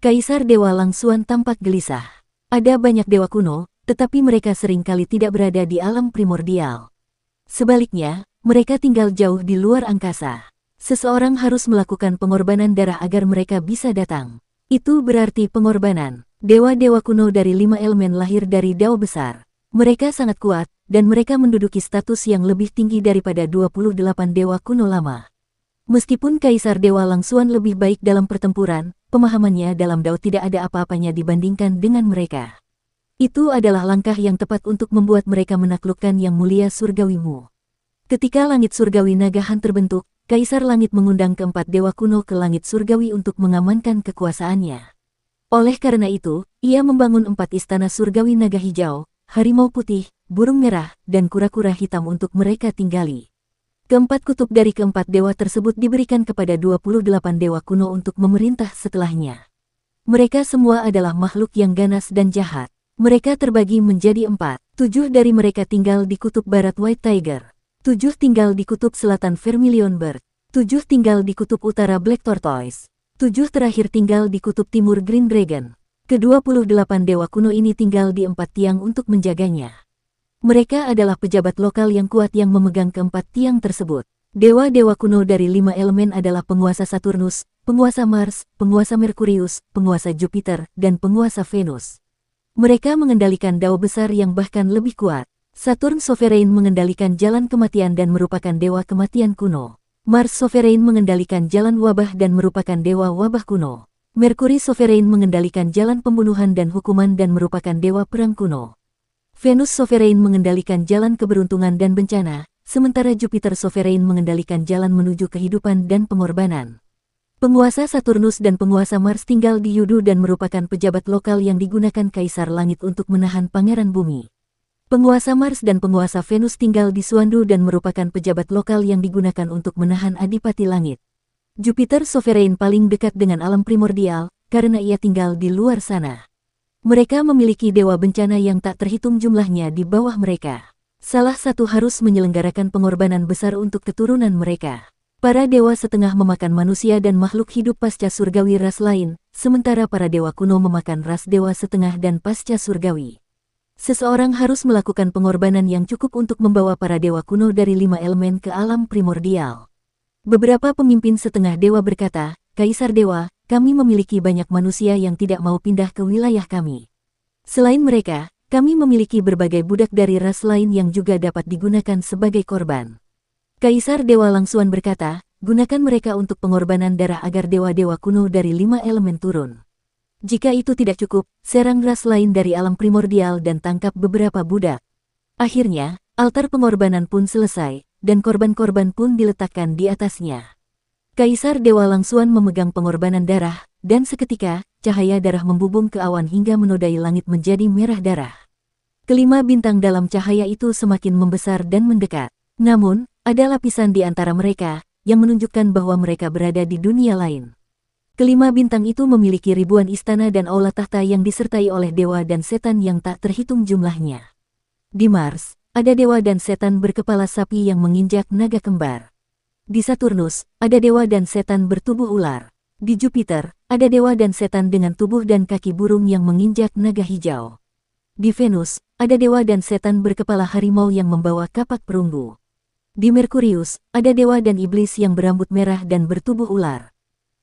Kaisar Dewa Langsuan tampak gelisah. Ada banyak dewa kuno, tetapi mereka seringkali tidak berada di alam primordial. Sebaliknya, mereka tinggal jauh di luar angkasa. Seseorang harus melakukan pengorbanan darah agar mereka bisa datang. Itu berarti pengorbanan. Dewa-dewa kuno dari 5 elemen lahir dari Dao besar. Mereka sangat kuat, dan mereka menduduki status yang lebih tinggi daripada 28 dewa kuno lama. Meskipun Kaisar Dewa Langsuan lebih baik dalam pertempuran, pemahamannya dalam Dao tidak ada apa-apanya dibandingkan dengan mereka. Itu adalah langkah yang tepat untuk membuat mereka menaklukkan Yang Mulia Surgawimu. Ketika langit surgawi Nagahan terbentuk, Kaisar Langit mengundang keempat dewa kuno ke langit surgawi untuk mengamankan kekuasaannya. Oleh karena itu, ia membangun 4 istana surgawi naga hijau, harimau putih, burung merah, dan kura-kura hitam untuk mereka tinggali. Keempat kutub dari keempat dewa tersebut diberikan kepada 28 dewa kuno untuk memerintah setelahnya. Mereka semua adalah makhluk yang ganas dan jahat. Mereka terbagi menjadi 4. 7 dari mereka tinggal di kutub barat White Tiger. 7 tinggal di kutub selatan Vermilion Bird. 7 tinggal di kutub utara Black Tortoise. 7 terakhir tinggal di kutub timur Green Dragon. Ke-28 dewa kuno ini tinggal di 4 tiang untuk menjaganya. Mereka adalah pejabat lokal yang kuat yang memegang keempat tiang tersebut. Dewa-dewa kuno dari 5 elemen adalah penguasa Saturnus, penguasa Mars, penguasa Merkurius, penguasa Jupiter, dan penguasa Venus. Mereka mengendalikan dao besar yang bahkan lebih kuat. Saturn Sovereign mengendalikan jalan kematian dan merupakan dewa kematian kuno. Mars Sovereign mengendalikan jalan wabah dan merupakan dewa wabah kuno. Merkuri Sovereign mengendalikan jalan pembunuhan dan hukuman dan merupakan dewa perang kuno. Venus Sovereign mengendalikan jalan keberuntungan dan bencana, sementara Jupiter Sovereign mengendalikan jalan menuju kehidupan dan pengorbanan. Penguasa Saturnus dan penguasa Mars tinggal di Yudu dan merupakan pejabat lokal yang digunakan Kaisar Langit untuk menahan Pangeran Bumi. Penguasa Mars dan penguasa Venus tinggal di Suandu dan merupakan pejabat lokal yang digunakan untuk menahan Adipati Langit. Jupiter Sovereign paling dekat dengan alam primordial, karena ia tinggal di luar sana. Mereka memiliki dewa bencana yang tak terhitung jumlahnya di bawah mereka. Salah satu harus menyelenggarakan pengorbanan besar untuk keturunan mereka. Para dewa setengah memakan manusia dan makhluk hidup pasca surgawi ras lain, sementara para dewa kuno memakan ras dewa setengah dan pasca surgawi. Seseorang harus melakukan pengorbanan yang cukup untuk membawa para dewa kuno dari 5 elemen ke alam primordial. Beberapa pemimpin setengah dewa berkata, "Kaisar Dewa, kami memiliki banyak manusia yang tidak mau pindah ke wilayah kami. Selain mereka, kami memiliki berbagai budak dari ras lain yang juga dapat digunakan sebagai korban." Kaisar Dewa Langsuan berkata, "Gunakan mereka untuk pengorbanan darah agar dewa-dewa kuno dari 5 elemen turun. Jika itu tidak cukup, serang ras lain dari alam primordial dan tangkap beberapa budak." Akhirnya, altar pengorbanan pun selesai, dan korban-korban pun diletakkan di atasnya. Kaisar Dewa Langsuan memegang pengorbanan darah, dan seketika, cahaya darah membubung ke awan hingga menodai langit menjadi merah darah. Kelima bintang dalam cahaya itu semakin membesar dan mendekat. Namun, ada lapisan di antara mereka, yang menunjukkan bahwa mereka berada di dunia lain. Kelima bintang itu memiliki ribuan istana dan aula tahta yang disertai oleh dewa dan setan yang tak terhitung jumlahnya. Di Mars, ada dewa dan setan berkepala sapi yang menginjak naga kembar. Di Saturnus, ada dewa dan setan bertubuh ular. Di Jupiter, ada dewa dan setan dengan tubuh dan kaki burung yang menginjak naga hijau. Di Venus, ada dewa dan setan berkepala harimau yang membawa kapak perunggu. Di Merkurius, ada dewa dan iblis yang berambut merah dan bertubuh ular.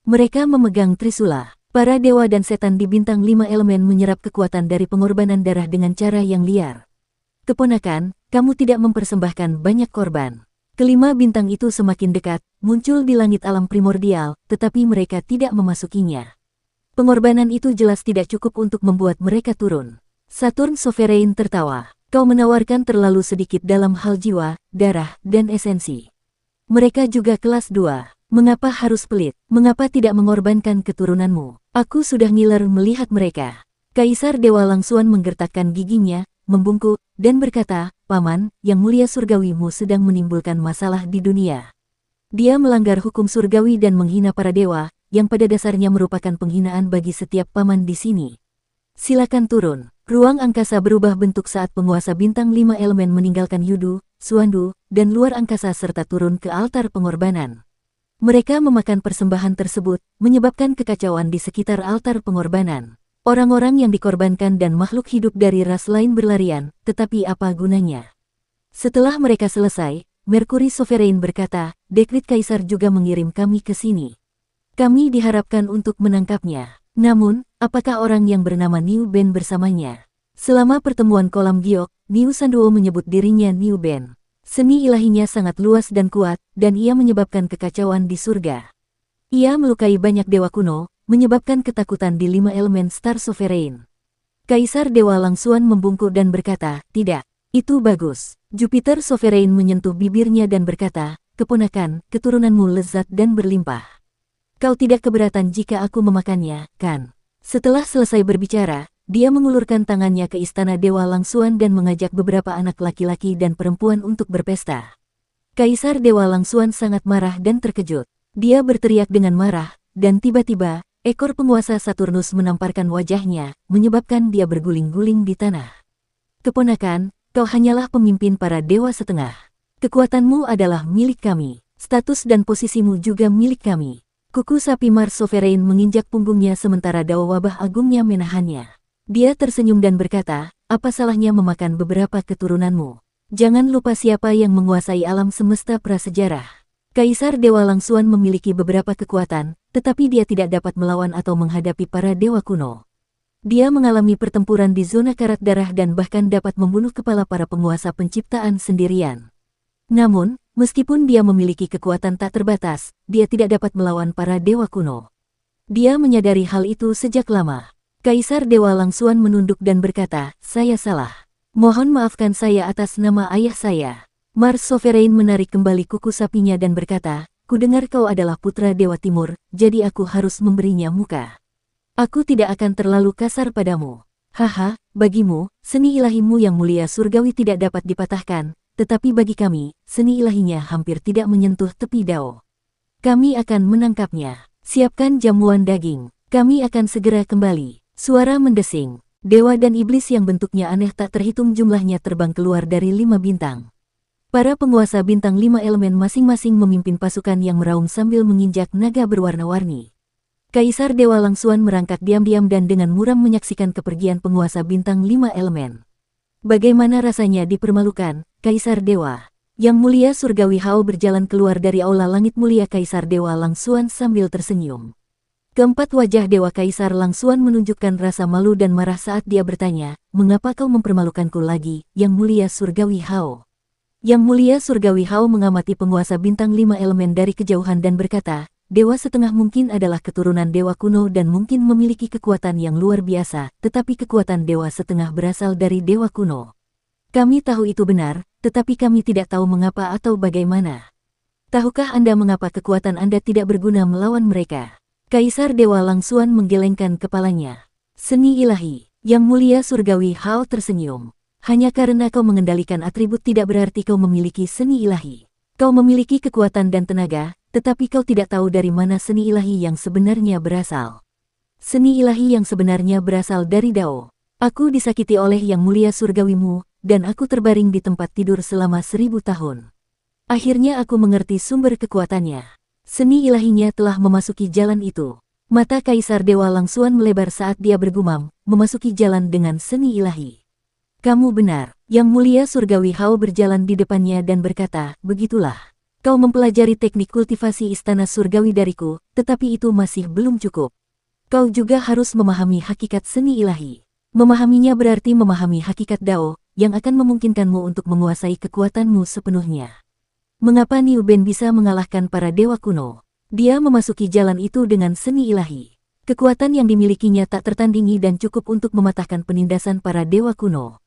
Mereka memegang trisula. Para dewa dan setan di bintang 5 elemen menyerap kekuatan dari pengorbanan darah dengan cara yang liar. "Keponakan, kamu tidak mempersembahkan banyak korban." Kelima bintang itu semakin dekat, muncul di langit alam primordial, tetapi mereka tidak memasukinya. Pengorbanan itu jelas tidak cukup untuk membuat mereka turun. Saturn Sovereign tertawa. "Kau menawarkan terlalu sedikit dalam hal jiwa, darah, dan esensi. Mereka juga kelas 2. Mengapa harus pelit? Mengapa tidak mengorbankan keturunanmu? Aku sudah ngiler melihat mereka." Kaisar Dewa Langsuan menggertakkan giginya, membungkuk, dan berkata, "Paman, yang mulia surgawimu sedang menimbulkan masalah di dunia. Dia melanggar hukum surgawi dan menghina para dewa, yang pada dasarnya merupakan penghinaan bagi setiap paman di sini. Silakan turun." Ruang angkasa berubah bentuk saat penguasa bintang 5 elemen meninggalkan Yudu, Suandu, dan luar angkasa serta turun ke altar pengorbanan. Mereka memakan persembahan tersebut, menyebabkan kekacauan di sekitar altar pengorbanan. Orang-orang yang dikorbankan dan makhluk hidup dari ras lain berlarian, tetapi apa gunanya? Setelah mereka selesai, Merkuri Sovereign berkata, "Dekrit Kaisar juga mengirim kami ke sini. Kami diharapkan untuk menangkapnya. Namun, apakah orang yang bernama Niu Ben bersamanya?" Selama pertemuan kolam giok, Niu Sanduo menyebut dirinya Niu Ben. Seni ilahinya sangat luas dan kuat, dan ia menyebabkan kekacauan di surga. Ia melukai banyak dewa kuno, menyebabkan ketakutan di 5 elemen Star Sovereign. Kaisar Dewa Langsuan membungkuk dan berkata, "Tidak, itu bagus." Jupiter Sovereign menyentuh bibirnya dan berkata, "Keponakan, keturunanmu lezat dan berlimpah. Kau tidak keberatan jika aku memakannya, kan?" Setelah selesai berbicara, dia mengulurkan tangannya ke istana Dewa Langsuan dan mengajak beberapa anak laki-laki dan perempuan untuk berpesta. Kaisar Dewa Langsuan sangat marah dan terkejut. Dia berteriak dengan marah, dan tiba-tiba, ekor penguasa Saturnus menamparkan wajahnya, menyebabkan dia berguling-guling di tanah. "Keponakan, kau hanyalah pemimpin para dewa setengah. Kekuatanmu adalah milik kami, status dan posisimu juga milik kami." Kuku sapi Mars Sovereign menginjak punggungnya sementara dawa wabah agungnya menahannya. Dia tersenyum dan berkata, "Apa salahnya memakan beberapa keturunanmu? Jangan lupa siapa yang menguasai alam semesta prasejarah. Kaisar Dewa Langsuan memiliki beberapa kekuatan, tetapi dia tidak dapat melawan atau menghadapi para dewa kuno. Dia mengalami pertempuran di zona karat darah dan bahkan dapat membunuh kepala para penguasa penciptaan sendirian. Namun, meskipun dia memiliki kekuatan tak terbatas, dia tidak dapat melawan para dewa kuno. Dia menyadari hal itu sejak lama. Kaisar Dewa Langsuan menunduk dan berkata, "Saya salah. Mohon maafkan saya atas nama ayah saya." Mars Sovereign menarik kembali kuku sapinya dan berkata, "Kudengar kau adalah putra Dewa Timur, jadi aku harus memberinya muka. Aku tidak akan terlalu kasar padamu. Haha, bagimu, seni ilahimu yang mulia surgawi tidak dapat dipatahkan, tetapi bagi kami, seni ilahinya hampir tidak menyentuh tepi Dao. Kami akan menangkapnya. Siapkan jamuan daging. Kami akan segera kembali." Suara mendesing. Dewa dan iblis yang bentuknya aneh tak terhitung jumlahnya terbang keluar dari 5 bintang. Para penguasa bintang 5 elemen masing-masing memimpin pasukan yang meraung sambil menginjak naga berwarna-warni. Kaisar Dewa Langsuan merangkak diam-diam dan dengan muram menyaksikan kepergian penguasa bintang 5 elemen. Bagaimana rasanya dipermalukan, Kaisar Dewa? Yang mulia surgawi Hao berjalan keluar dari aula langit mulia Kaisar Dewa Langsuan sambil tersenyum. Keempat wajah Dewa Kaisar Langsuan menunjukkan rasa malu dan marah saat dia bertanya, "Mengapa kau mempermalukanku lagi, Yang mulia surgawi Hao?" Yang mulia surgawi Hao mengamati penguasa bintang 5 elemen dari kejauhan dan berkata, "Dewa setengah mungkin adalah keturunan dewa kuno dan mungkin memiliki kekuatan yang luar biasa, tetapi kekuatan dewa setengah berasal dari dewa kuno. Kami tahu itu benar, tetapi kami tidak tahu mengapa atau bagaimana. Tahukah Anda mengapa kekuatan Anda tidak berguna melawan mereka?" Kaisar Dewa Langsuan menggelengkan kepalanya. "Seni ilahi." Yang mulia surgawi Hao tersenyum. "Hanya karena kau mengendalikan atribut tidak berarti kau memiliki seni ilahi. Kau memiliki kekuatan dan tenaga, tetapi kau tidak tahu dari mana seni ilahi yang sebenarnya berasal. Seni ilahi yang sebenarnya berasal dari Dao. Aku disakiti oleh Yang mulia surgawimu, dan aku terbaring di tempat tidur selama 1000 tahun. Akhirnya aku mengerti sumber kekuatannya. Seni ilahinya telah memasuki jalan itu." Mata Kaisar Dewa Langsuan melebar saat dia bergumam, "Memasuki jalan dengan seni ilahi." "Kamu benar." Yang mulia surgawi Hao berjalan di depannya dan berkata, "Begitulah. Kau mempelajari teknik kultivasi istana surgawi dariku, tetapi itu masih belum cukup. Kau juga harus memahami hakikat seni ilahi. Memahaminya berarti memahami hakikat Dao, yang akan memungkinkanmu untuk menguasai kekuatanmu sepenuhnya." Mengapa Niu Ben bisa mengalahkan para dewa kuno? Dia memasuki jalan itu dengan seni ilahi. Kekuatan yang dimilikinya tak tertandingi dan cukup untuk mematahkan penindasan para dewa kuno.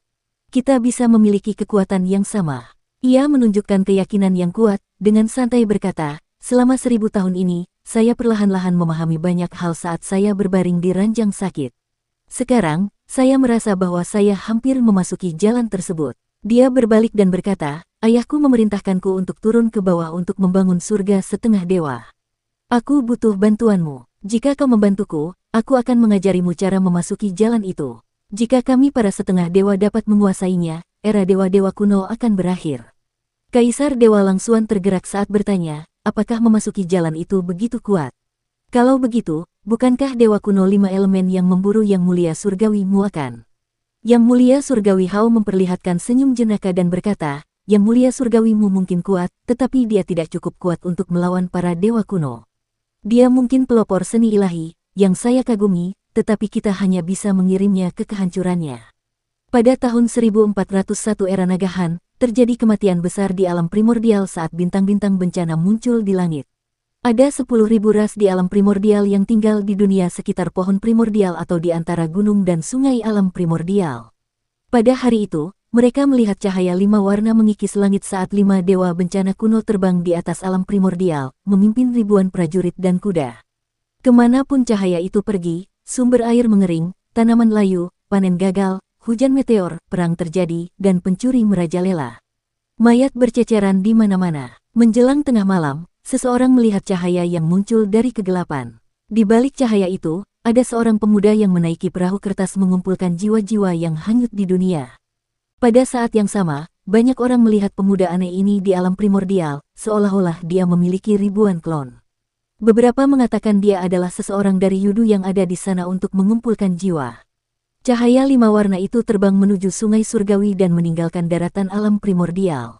Kita bisa memiliki kekuatan yang sama. Ia menunjukkan keyakinan yang kuat, dengan santai berkata, "Selama 1000 tahun ini, saya perlahan-lahan memahami banyak hal saat saya berbaring di ranjang sakit. Sekarang, saya merasa bahwa saya hampir memasuki jalan tersebut." Dia berbalik dan berkata, "Ayahku memerintahkanku untuk turun ke bawah untuk membangun surga setengah dewa. Aku butuh bantuanmu. Jika kau membantuku, aku akan mengajarimu cara memasuki jalan itu. Jika kami para setengah dewa dapat menguasainya, era dewa-dewa kuno akan berakhir." Kaisar Dewa Langsuan tergerak saat bertanya, "Apakah memasuki jalan itu begitu kuat? Kalau begitu, bukankah dewa kuno 5 elemen yang memburu Yang mulia surgawi akan?" Yang mulia surgawi Hao memperlihatkan senyum jenaka dan berkata, "Yang mulia surgawimu mungkin kuat, tetapi dia tidak cukup kuat untuk melawan para dewa kuno. Dia mungkin pelopor seni ilahi, yang saya kagumi, tetapi kita hanya bisa mengirimnya ke kehancurannya." Pada tahun 1401 era Nagahan, terjadi kematian besar di alam primordial saat bintang-bintang bencana muncul di langit. Ada 10.000 ras di alam primordial yang tinggal di dunia sekitar pohon primordial atau di antara gunung dan sungai alam primordial. Pada hari itu, mereka melihat cahaya 5 warna mengikis langit saat 5 dewa bencana kuno terbang di atas alam primordial, memimpin ribuan prajurit dan kuda. Kemanapun cahaya itu pergi, sumber air mengering, tanaman layu, panen gagal, hujan meteor, perang terjadi, dan pencuri merajalela. Mayat berceceran di mana-mana. Menjelang tengah malam, seseorang melihat cahaya yang muncul dari kegelapan. Di balik cahaya itu, ada seorang pemuda yang menaiki perahu kertas mengumpulkan jiwa-jiwa yang hanyut di dunia. Pada saat yang sama, banyak orang melihat pemuda aneh ini di alam primordial, seolah-olah dia memiliki ribuan klon. Beberapa mengatakan dia adalah seseorang dari Yudu yang ada di sana untuk mengumpulkan jiwa. Cahaya 5 warna itu terbang menuju sungai surgawi dan meninggalkan daratan alam primordial.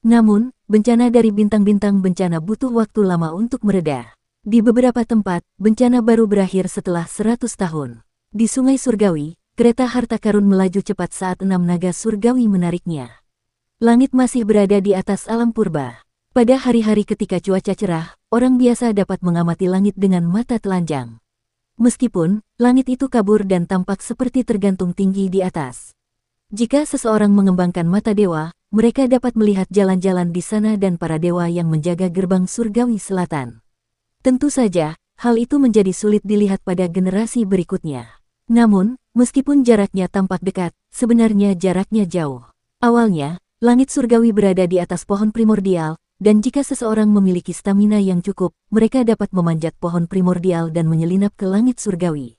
Namun, bencana dari bintang-bintang bencana butuh waktu lama untuk mereda. Di beberapa tempat, bencana baru berakhir setelah 100 tahun. Di Sungai Surgawi, kereta harta karun melaju cepat saat 6 naga surgawi menariknya. Langit masih berada di atas alam purba. Pada hari-hari ketika cuaca cerah, orang biasa dapat mengamati langit dengan mata telanjang. Meskipun, langit itu kabur dan tampak seperti tergantung tinggi di atas. Jika seseorang mengembangkan mata dewa, mereka dapat melihat jalan-jalan di sana dan para dewa yang menjaga gerbang surgawi selatan. Tentu saja, hal itu menjadi sulit dilihat pada generasi berikutnya. Namun, meskipun jaraknya tampak dekat, sebenarnya jaraknya jauh. Awalnya, langit surgawi berada di atas pohon primordial, dan jika seseorang memiliki stamina yang cukup, mereka dapat memanjat pohon primordial dan menyelinap ke langit surgawi.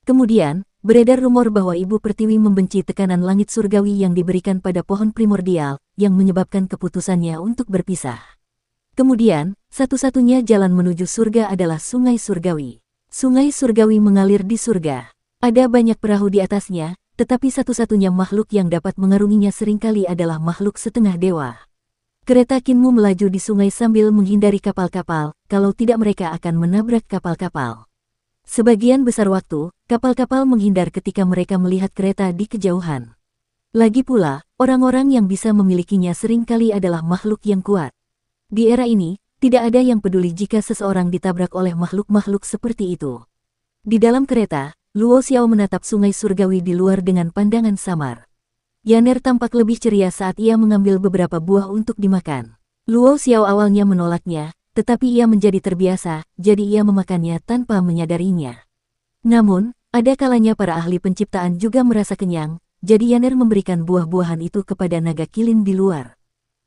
Kemudian, beredar rumor bahwa Ibu Pertiwi membenci tekanan langit surgawi yang diberikan pada pohon primordial, yang menyebabkan keputusannya untuk berpisah. Kemudian, satu-satunya jalan menuju surga adalah Sungai Surgawi. Sungai Surgawi mengalir di surga. Ada banyak perahu di atasnya, tetapi satu-satunya makhluk yang dapat mengarunginya seringkali adalah makhluk setengah dewa. Kereta Kinmu melaju di sungai sambil menghindari kapal-kapal, kalau tidak mereka akan menabrak kapal-kapal. Sebagian besar waktu, kapal-kapal menghindar ketika mereka melihat kereta di kejauhan. Lagi pula, orang-orang yang bisa memilikinya seringkali adalah makhluk yang kuat. Di era ini, tidak ada yang peduli jika seseorang ditabrak oleh makhluk-makhluk seperti itu. Di dalam kereta, Luo Xiao menatap Sungai Surgawi di luar dengan pandangan samar. Yaner tampak lebih ceria saat ia mengambil beberapa buah untuk dimakan. Luo Xiao awalnya menolaknya, tetapi ia menjadi terbiasa, jadi ia memakannya tanpa menyadarinya. Namun, ada kalanya para ahli penciptaan juga merasa kenyang, jadi Yaner memberikan buah-buahan itu kepada naga kilin di luar.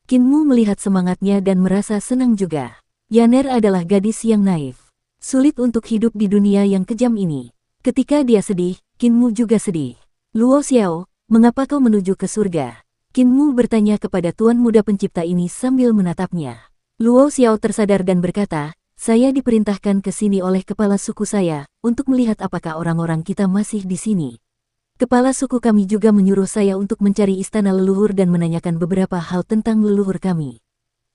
Kinmu melihat semangatnya dan merasa senang juga. Yaner adalah gadis yang naif. Sulit untuk hidup di dunia yang kejam ini. Ketika dia sedih, Kinmu juga sedih. Luo Xiao, mengapa kau menuju ke surga? Kinmu bertanya kepada tuan muda pencipta ini sambil menatapnya. Luo Xiao tersadar dan berkata, saya diperintahkan ke sini oleh kepala suku saya, untuk melihat apakah orang-orang kita masih di sini. Kepala suku kami juga menyuruh saya untuk mencari istana leluhur dan menanyakan beberapa hal tentang leluhur kami.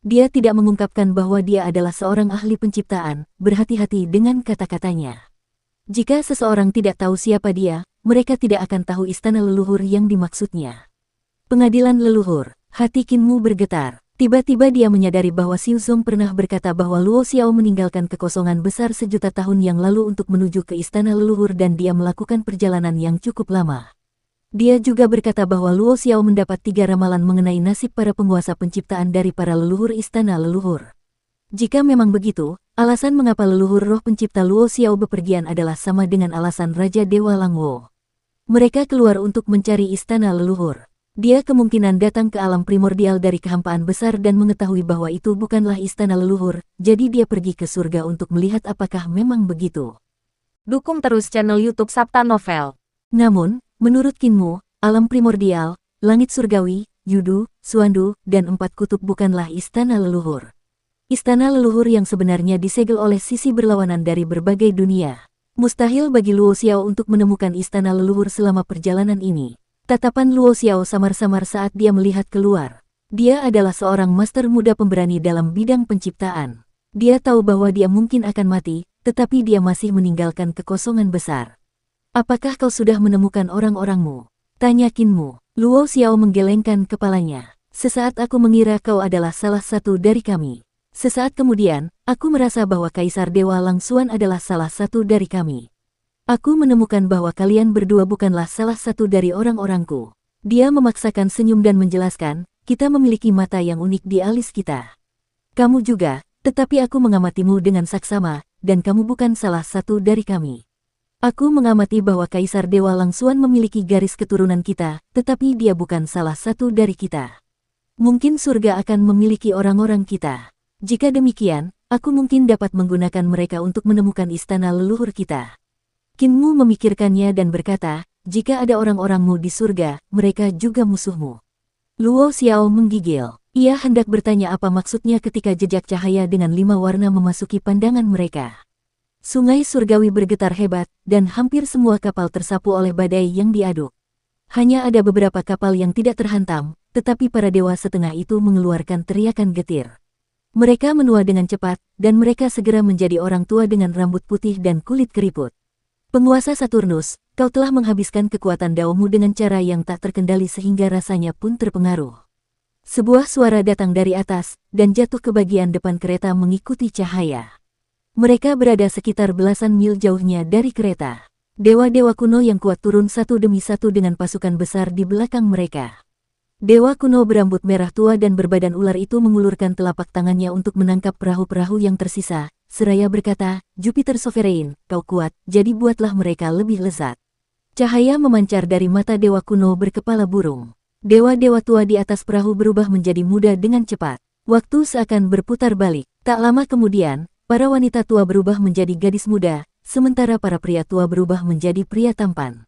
Dia tidak mengungkapkan bahwa dia adalah seorang ahli penciptaan, berhati-hati dengan kata-katanya. Jika seseorang tidak tahu siapa dia, mereka tidak akan tahu istana leluhur yang dimaksudnya. Pengadilan leluhur, hati Kinmu bergetar. Tiba-tiba dia menyadari bahwa Xiu Zong pernah berkata bahwa Luo Xiao meninggalkan kekosongan besar sejuta tahun yang lalu untuk menuju ke istana leluhur dan dia melakukan perjalanan yang cukup lama. Dia juga berkata bahwa Luo Xiao mendapat 3 ramalan mengenai nasib para penguasa penciptaan dari para leluhur istana leluhur. Jika memang begitu, alasan mengapa leluhur roh pencipta Luo Xiao bepergian adalah sama dengan alasan Raja Dewa Langwo. Mereka keluar untuk mencari istana leluhur. Dia kemungkinan datang ke alam primordial dari kehampaan besar dan mengetahui bahwa itu bukanlah istana leluhur, jadi dia pergi ke surga untuk melihat apakah memang begitu. Dukung terus channel YouTube Sabta Novel. Namun, menurut Kinmu, alam primordial, langit surgawi, Yudu, Suandu, dan 4 kutub bukanlah istana leluhur. Istana leluhur yang sebenarnya disegel oleh sisi berlawanan dari berbagai dunia. Mustahil bagi Luo Xiao untuk menemukan istana leluhur selama perjalanan ini. Tatapan Luo Xiao samar-samar saat dia melihat keluar. Dia adalah seorang master muda pemberani dalam bidang penciptaan. Dia tahu bahwa dia mungkin akan mati, tetapi dia masih meninggalkan kekosongan besar. Apakah kau sudah menemukan orang-orangmu? Tanya Kinmu. Luo Xiao menggelengkan kepalanya. Sesaat aku mengira kau adalah salah satu dari kami. Sesaat kemudian, aku merasa bahwa Kaisar Dewa Langsuan adalah salah satu dari kami. Aku menemukan bahwa kalian berdua bukanlah salah satu dari orang-orangku. Dia memaksakan senyum dan menjelaskan, kita memiliki mata yang unik di alis kita. Kamu juga, tetapi aku mengamatimu dengan saksama, dan kamu bukan salah satu dari kami. Aku mengamati bahwa Kaisar Dewa Langsuan memiliki garis keturunan kita, tetapi dia bukan salah satu dari kita. Mungkin surga akan memiliki orang-orang kita. Jika demikian, aku mungkin dapat menggunakan mereka untuk menemukan istana leluhur kita. Kinmu memikirkannya dan berkata, jika ada orang-orangmu di surga, mereka juga musuhmu. Luo Xiao menggigil. Ia hendak bertanya apa maksudnya ketika jejak cahaya dengan 5 warna memasuki pandangan mereka. Sungai surgawi bergetar hebat, dan hampir semua kapal tersapu oleh badai yang diaduk. Hanya ada beberapa kapal yang tidak terhantam, tetapi para dewa setengah itu mengeluarkan teriakan getir. Mereka menua dengan cepat, dan mereka segera menjadi orang tua dengan rambut putih dan kulit keriput. Penguasa Saturnus, kau telah menghabiskan kekuatan daomu dengan cara yang tak terkendali sehingga rasanya pun terpengaruh. Sebuah suara datang dari atas, dan jatuh ke bagian depan kereta mengikuti cahaya. Mereka berada sekitar belasan mil jauhnya dari kereta. Dewa-dewa kuno yang kuat turun satu demi satu dengan pasukan besar di belakang mereka. Dewa kuno berambut merah tua dan berbadan ular itu mengulurkan telapak tangannya untuk menangkap perahu-perahu yang tersisa, seraya berkata, Jupiter Sovereign, kau kuat, jadi buatlah mereka lebih lezat. Cahaya memancar dari mata dewa kuno berkepala burung. Dewa-dewa tua di atas perahu berubah menjadi muda dengan cepat. Waktu seakan berputar balik. Tak lama kemudian, para wanita tua berubah menjadi gadis muda, sementara para pria tua berubah menjadi pria tampan.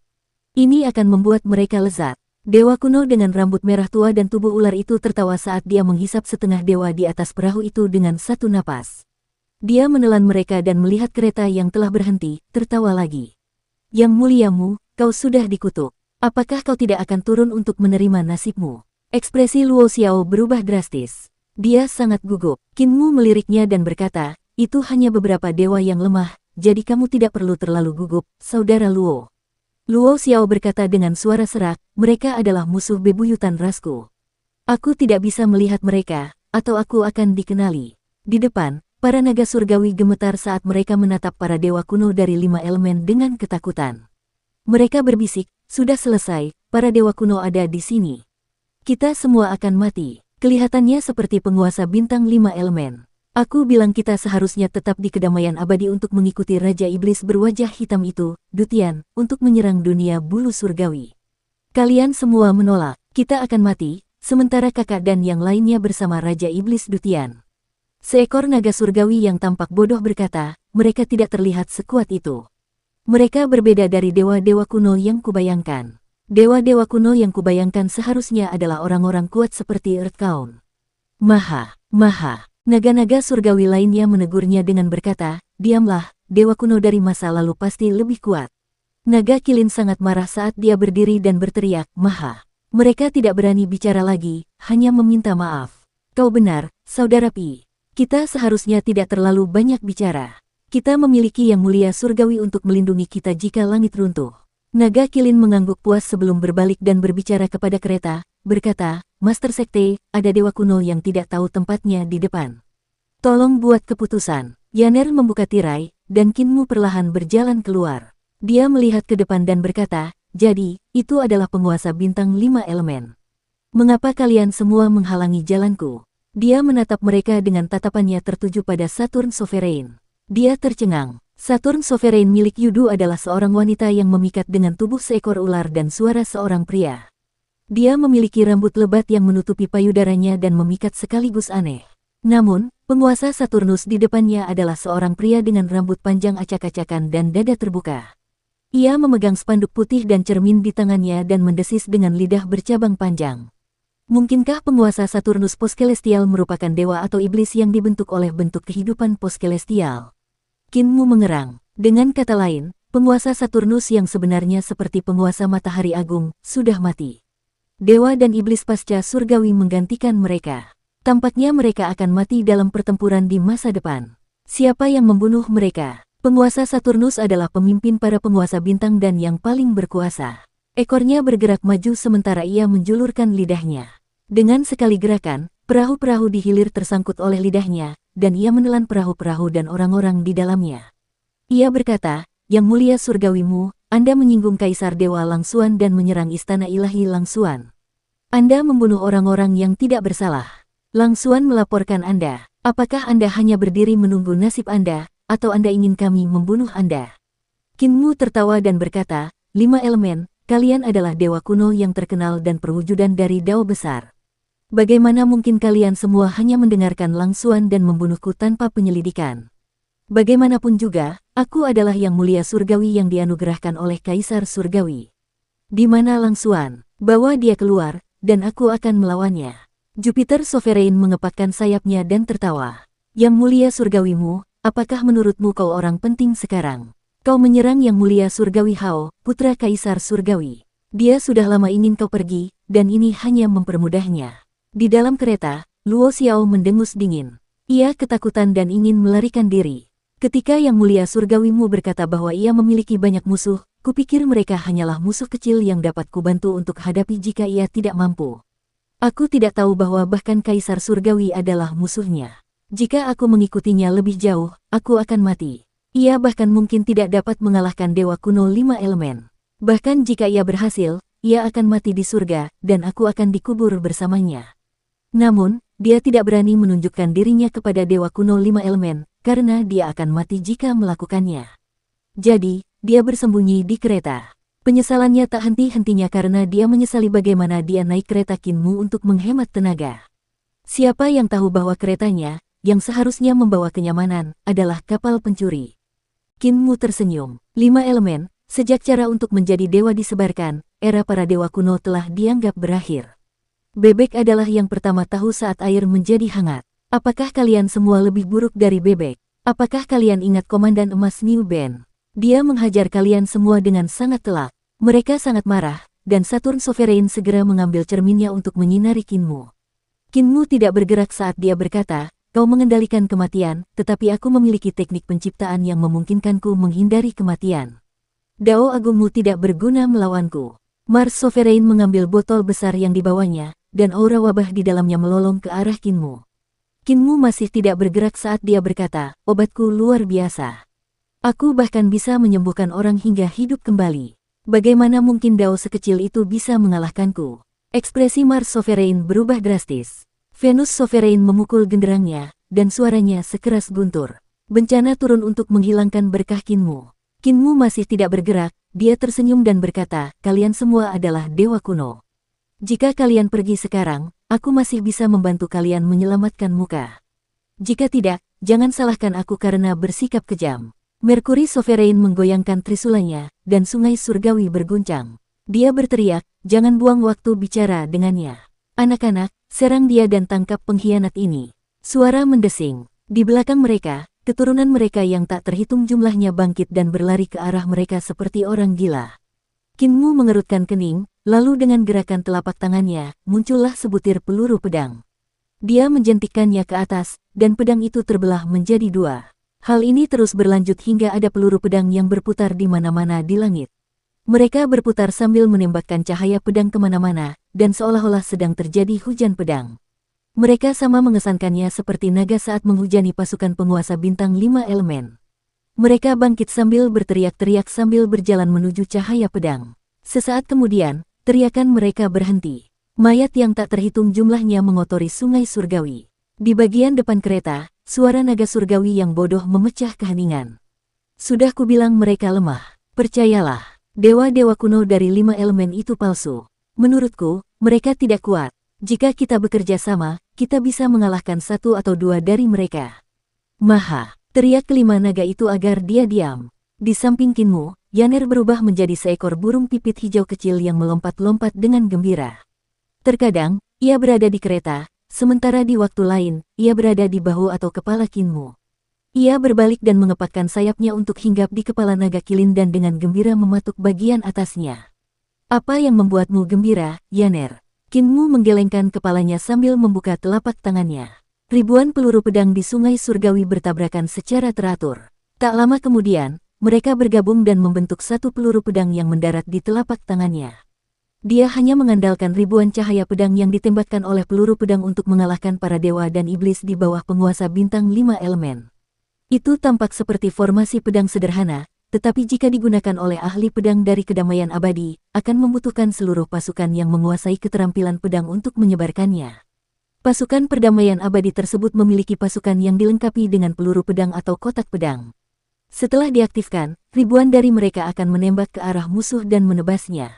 Ini akan membuat mereka lezat. Dewa kuno dengan rambut merah tua dan tubuh ular itu tertawa saat dia menghisap setengah dewa di atas perahu itu dengan satu napas. Dia menelan mereka dan melihat kereta yang telah berhenti, tertawa lagi. Yang muliamu, kau sudah dikutuk. Apakah kau tidak akan turun untuk menerima nasibmu? Ekspresi Luo Xiao berubah drastis. Dia sangat gugup. Qin Mu meliriknya dan berkata, itu hanya beberapa dewa yang lemah, jadi kamu tidak perlu terlalu gugup, saudara Luo. Luo Xiao berkata dengan suara serak, mereka adalah musuh bebuyutan rasku. Aku tidak bisa melihat mereka, atau aku akan dikenali. Di depan, para naga surgawi gemetar saat mereka menatap para dewa kuno dari 5 elemen dengan ketakutan. Mereka berbisik, sudah selesai, para dewa kuno ada di sini. Kita semua akan mati. Kelihatannya seperti penguasa bintang 5 elemen. Aku bilang kita seharusnya tetap di kedamaian abadi untuk mengikuti Raja Iblis berwajah hitam itu, Dutian, untuk menyerang dunia bulu surgawi. Kalian semua menolak, kita akan mati, sementara kakak dan yang lainnya bersama Raja Iblis Dutian. Seekor naga surgawi yang tampak bodoh berkata, mereka tidak terlihat sekuat itu. Mereka berbeda dari dewa-dewa kuno yang kubayangkan. Dewa-dewa kuno yang kubayangkan seharusnya adalah orang-orang kuat seperti Earthbound. Maha. Naga-naga surgawi lainnya menegurnya dengan berkata, diamlah, dewa kuno dari masa lalu pasti lebih kuat. Naga Kilin sangat marah saat dia berdiri dan berteriak, Maha. Mereka tidak berani bicara lagi, hanya meminta maaf. Kau benar, saudara Pi. Kita seharusnya tidak terlalu banyak bicara. Kita memiliki yang mulia surgawi untuk melindungi kita jika langit runtuh. Naga Kilin mengangguk puas sebelum berbalik dan berbicara kepada kereta, berkata, Master Sekte, ada dewa kuno yang tidak tahu tempatnya di depan. Tolong buat keputusan. Yaner membuka tirai, dan Qin Mu perlahan berjalan keluar. Dia melihat ke depan dan berkata, jadi, itu adalah penguasa bintang 5 elemen. Mengapa kalian semua menghalangi jalanku? Dia menatap mereka dengan tatapannya tertuju pada Saturn Sovereign. Dia tercengang. Saturn Sovereign milik Yudu adalah seorang wanita yang memikat dengan tubuh seekor ular dan suara seorang pria. Dia memiliki rambut lebat yang menutupi payudaranya dan memikat sekaligus aneh. Namun, penguasa Saturnus di depannya adalah seorang pria dengan rambut panjang acak-acakan dan dada terbuka. Ia memegang spanduk putih dan cermin di tangannya dan mendesis dengan lidah bercabang panjang. Mungkinkah penguasa Saturnus Poscelestial merupakan dewa atau iblis yang dibentuk oleh bentuk kehidupan Poscelestial? Qin Mu mengerang. Dengan kata lain, penguasa Saturnus yang sebenarnya seperti penguasa matahari agung, sudah mati. Dewa dan iblis pasca surgawi menggantikan mereka. Tampaknya mereka akan mati dalam pertempuran di masa depan. Siapa yang membunuh mereka? Penguasa Saturnus adalah pemimpin para penguasa bintang dan yang paling berkuasa. Ekornya bergerak maju sementara ia menjulurkan lidahnya. Dengan sekali gerakan, perahu-perahu di hilir tersangkut oleh lidahnya, dan ia menelan perahu-perahu dan orang-orang di dalamnya. Ia berkata, Yang mulia surgawimu, Anda menyinggung Kaisar Dewa Langsuan dan menyerang Istana Ilahi Langsuan. Anda membunuh orang-orang yang tidak bersalah. Langsuan melaporkan Anda. Apakah Anda hanya berdiri menunggu nasib Anda, atau Anda ingin kami membunuh Anda? Qin Mu tertawa dan berkata, 5 elemen, kalian adalah dewa kuno yang terkenal dan perwujudan dari Dao besar. Bagaimana mungkin kalian semua hanya mendengarkan Langsuan dan membunuhku tanpa penyelidikan? Bagaimanapun juga, aku adalah yang mulia surgawi yang dianugerahkan oleh Kaisar Surgawi. Di mana Langsuan? Bawa dia keluar, dan aku akan melawannya. Jupiter Sovereign mengepakkan sayapnya dan tertawa. Yang mulia surgawimu, apakah menurutmu kau orang penting sekarang? Kau menyerang yang mulia surgawi Hao, putra Kaisar Surgawi. Dia sudah lama ingin kau pergi, dan ini hanya mempermudahnya. Di dalam kereta, Luo Xiao mendengus dingin. Ia ketakutan dan ingin melarikan diri. Ketika Yang Mulia Surgawimu berkata bahwa ia memiliki banyak musuh, kupikir mereka hanyalah musuh kecil yang dapat kubantu untuk hadapi jika ia tidak mampu. Aku tidak tahu bahwa bahkan Kaisar Surgawi adalah musuhnya. Jika aku mengikutinya lebih jauh, aku akan mati. Ia bahkan mungkin tidak dapat mengalahkan Dewa Kuno 5 Elemen. Bahkan jika ia berhasil, ia akan mati di surga, dan aku akan dikubur bersamanya. Namun, dia tidak berani menunjukkan dirinya kepada Dewa Kuno 5 Elemen, karena dia akan mati jika melakukannya. Jadi, dia bersembunyi di kereta. Penyesalannya tak henti-hentinya karena dia menyesali bagaimana dia naik kereta Kinmu untuk menghemat tenaga. Siapa yang tahu bahwa keretanya, yang seharusnya membawa kenyamanan, adalah kapal pencuri. Kinmu tersenyum. 5 elemen, sejak cara untuk menjadi dewa disebarkan, era para dewa kuno telah dianggap berakhir. Bebek adalah yang pertama tahu saat air menjadi hangat. Apakah kalian semua lebih buruk dari bebek? Apakah kalian ingat Komandan Emas New Ben? Dia menghajar kalian semua dengan sangat telak. Mereka sangat marah, dan Saturn Sovereign segera mengambil cerminnya untuk menyinari Kinmu. Kinmu tidak bergerak saat dia berkata, kau mengendalikan kematian, tetapi aku memiliki teknik penciptaan yang memungkinkanku menghindari kematian. Dao agungmu tidak berguna melawanku. Mars Sovereign mengambil botol besar yang dibawanya, dan aura wabah di dalamnya melolong ke arah Kinmu. Kinmu masih tidak bergerak saat dia berkata, obatku luar biasa. Aku bahkan bisa menyembuhkan orang hingga hidup kembali. Bagaimana mungkin Dao sekecil itu bisa mengalahkanku? Ekspresi Mars Sovereign berubah drastis. Venus Sovereign memukul genderangnya, dan suaranya sekeras guntur. Bencana turun untuk menghilangkan berkah Kinmu. Kinmu masih tidak bergerak, dia tersenyum dan berkata, kalian semua adalah dewa kuno. Jika kalian pergi sekarang, aku masih bisa membantu kalian menyelamatkan muka. Jika tidak, jangan salahkan aku karena bersikap kejam. Mercury Sovereign menggoyangkan trisulanya, dan sungai surgawi berguncang. Dia berteriak, jangan buang waktu bicara dengannya. Anak-anak, serang dia dan tangkap pengkhianat ini. Suara mendesing. Di belakang mereka, keturunan mereka yang tak terhitung jumlahnya bangkit dan berlari ke arah mereka seperti orang gila. Kinmu mengerutkan kening, lalu dengan gerakan telapak tangannya, muncullah sebutir peluru pedang. Dia menjentikkannya ke atas, dan pedang itu terbelah menjadi dua. Hal ini terus berlanjut hingga ada peluru pedang yang berputar di mana-mana di langit. Mereka berputar sambil menembakkan cahaya pedang kemana-mana, dan seolah-olah sedang terjadi hujan pedang. Mereka sama mengesankannya seperti naga saat menghujani pasukan penguasa bintang 5 elemen. Mereka bangkit sambil berteriak-teriak sambil berjalan menuju cahaya pedang. Sesaat kemudian, teriakan mereka berhenti. Mayat yang tak terhitung jumlahnya mengotori sungai surgawi. Di bagian depan kereta, suara naga surgawi yang bodoh memecah keheningan. Sudah kubilang mereka lemah. Percayalah, dewa-dewa kuno dari 5 elemen itu palsu. Menurutku, mereka tidak kuat. Jika kita bekerja sama, kita bisa mengalahkan satu atau dua dari mereka. Maha, teriak kelima naga itu agar dia diam. Di samping Kinmu, Yaner berubah menjadi seekor burung pipit hijau kecil yang melompat-lompat dengan gembira. Terkadang, ia berada di kereta, sementara di waktu lain, ia berada di bahu atau kepala Kinmu. Ia berbalik dan mengepakkan sayapnya untuk hinggap di kepala naga kilin dan dengan gembira mematuk bagian atasnya. Apa yang membuatmu gembira, Yaner? Kinmu menggelengkan kepalanya sambil membuka telapak tangannya. Ribuan peluru pedang di sungai surgawi bertabrakan secara teratur. Tak lama kemudian, mereka bergabung dan membentuk satu peluru pedang yang mendarat di telapak tangannya. Dia hanya mengandalkan ribuan cahaya pedang yang ditembakkan oleh peluru pedang untuk mengalahkan para dewa dan iblis di bawah penguasa bintang 5 elemen. Itu tampak seperti formasi pedang sederhana, tetapi jika digunakan oleh ahli pedang dari kedamaian abadi, akan membutuhkan seluruh pasukan yang menguasai keterampilan pedang untuk menyebarkannya. Pasukan perdamaian abadi tersebut memiliki pasukan yang dilengkapi dengan peluru pedang atau kotak pedang. Setelah diaktifkan, ribuan dari mereka akan menembak ke arah musuh dan menebasnya.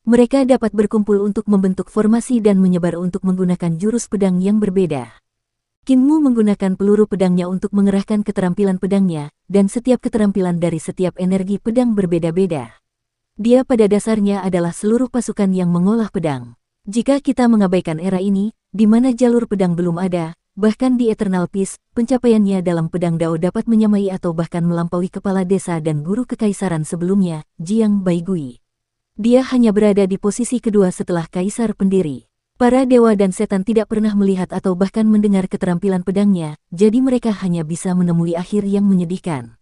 Mereka dapat berkumpul untuk membentuk formasi dan menyebar untuk menggunakan jurus pedang yang berbeda. Kinmu menggunakan peluru pedangnya untuk mengerahkan keterampilan pedangnya, dan setiap keterampilan dari setiap energi pedang berbeda-beda. Dia pada dasarnya adalah seluruh pasukan yang mengolah pedang. Jika kita mengabaikan era ini, di mana jalur pedang belum ada, bahkan di Eternal Peace, pencapaiannya dalam pedang Dao dapat menyamai atau bahkan melampaui kepala desa dan guru kekaisaran sebelumnya, Jiang Baigui. Dia hanya berada di posisi kedua setelah kaisar pendiri. Para dewa dan setan tidak pernah melihat atau bahkan mendengar keterampilan pedangnya, jadi mereka hanya bisa menemui akhir yang menyedihkan.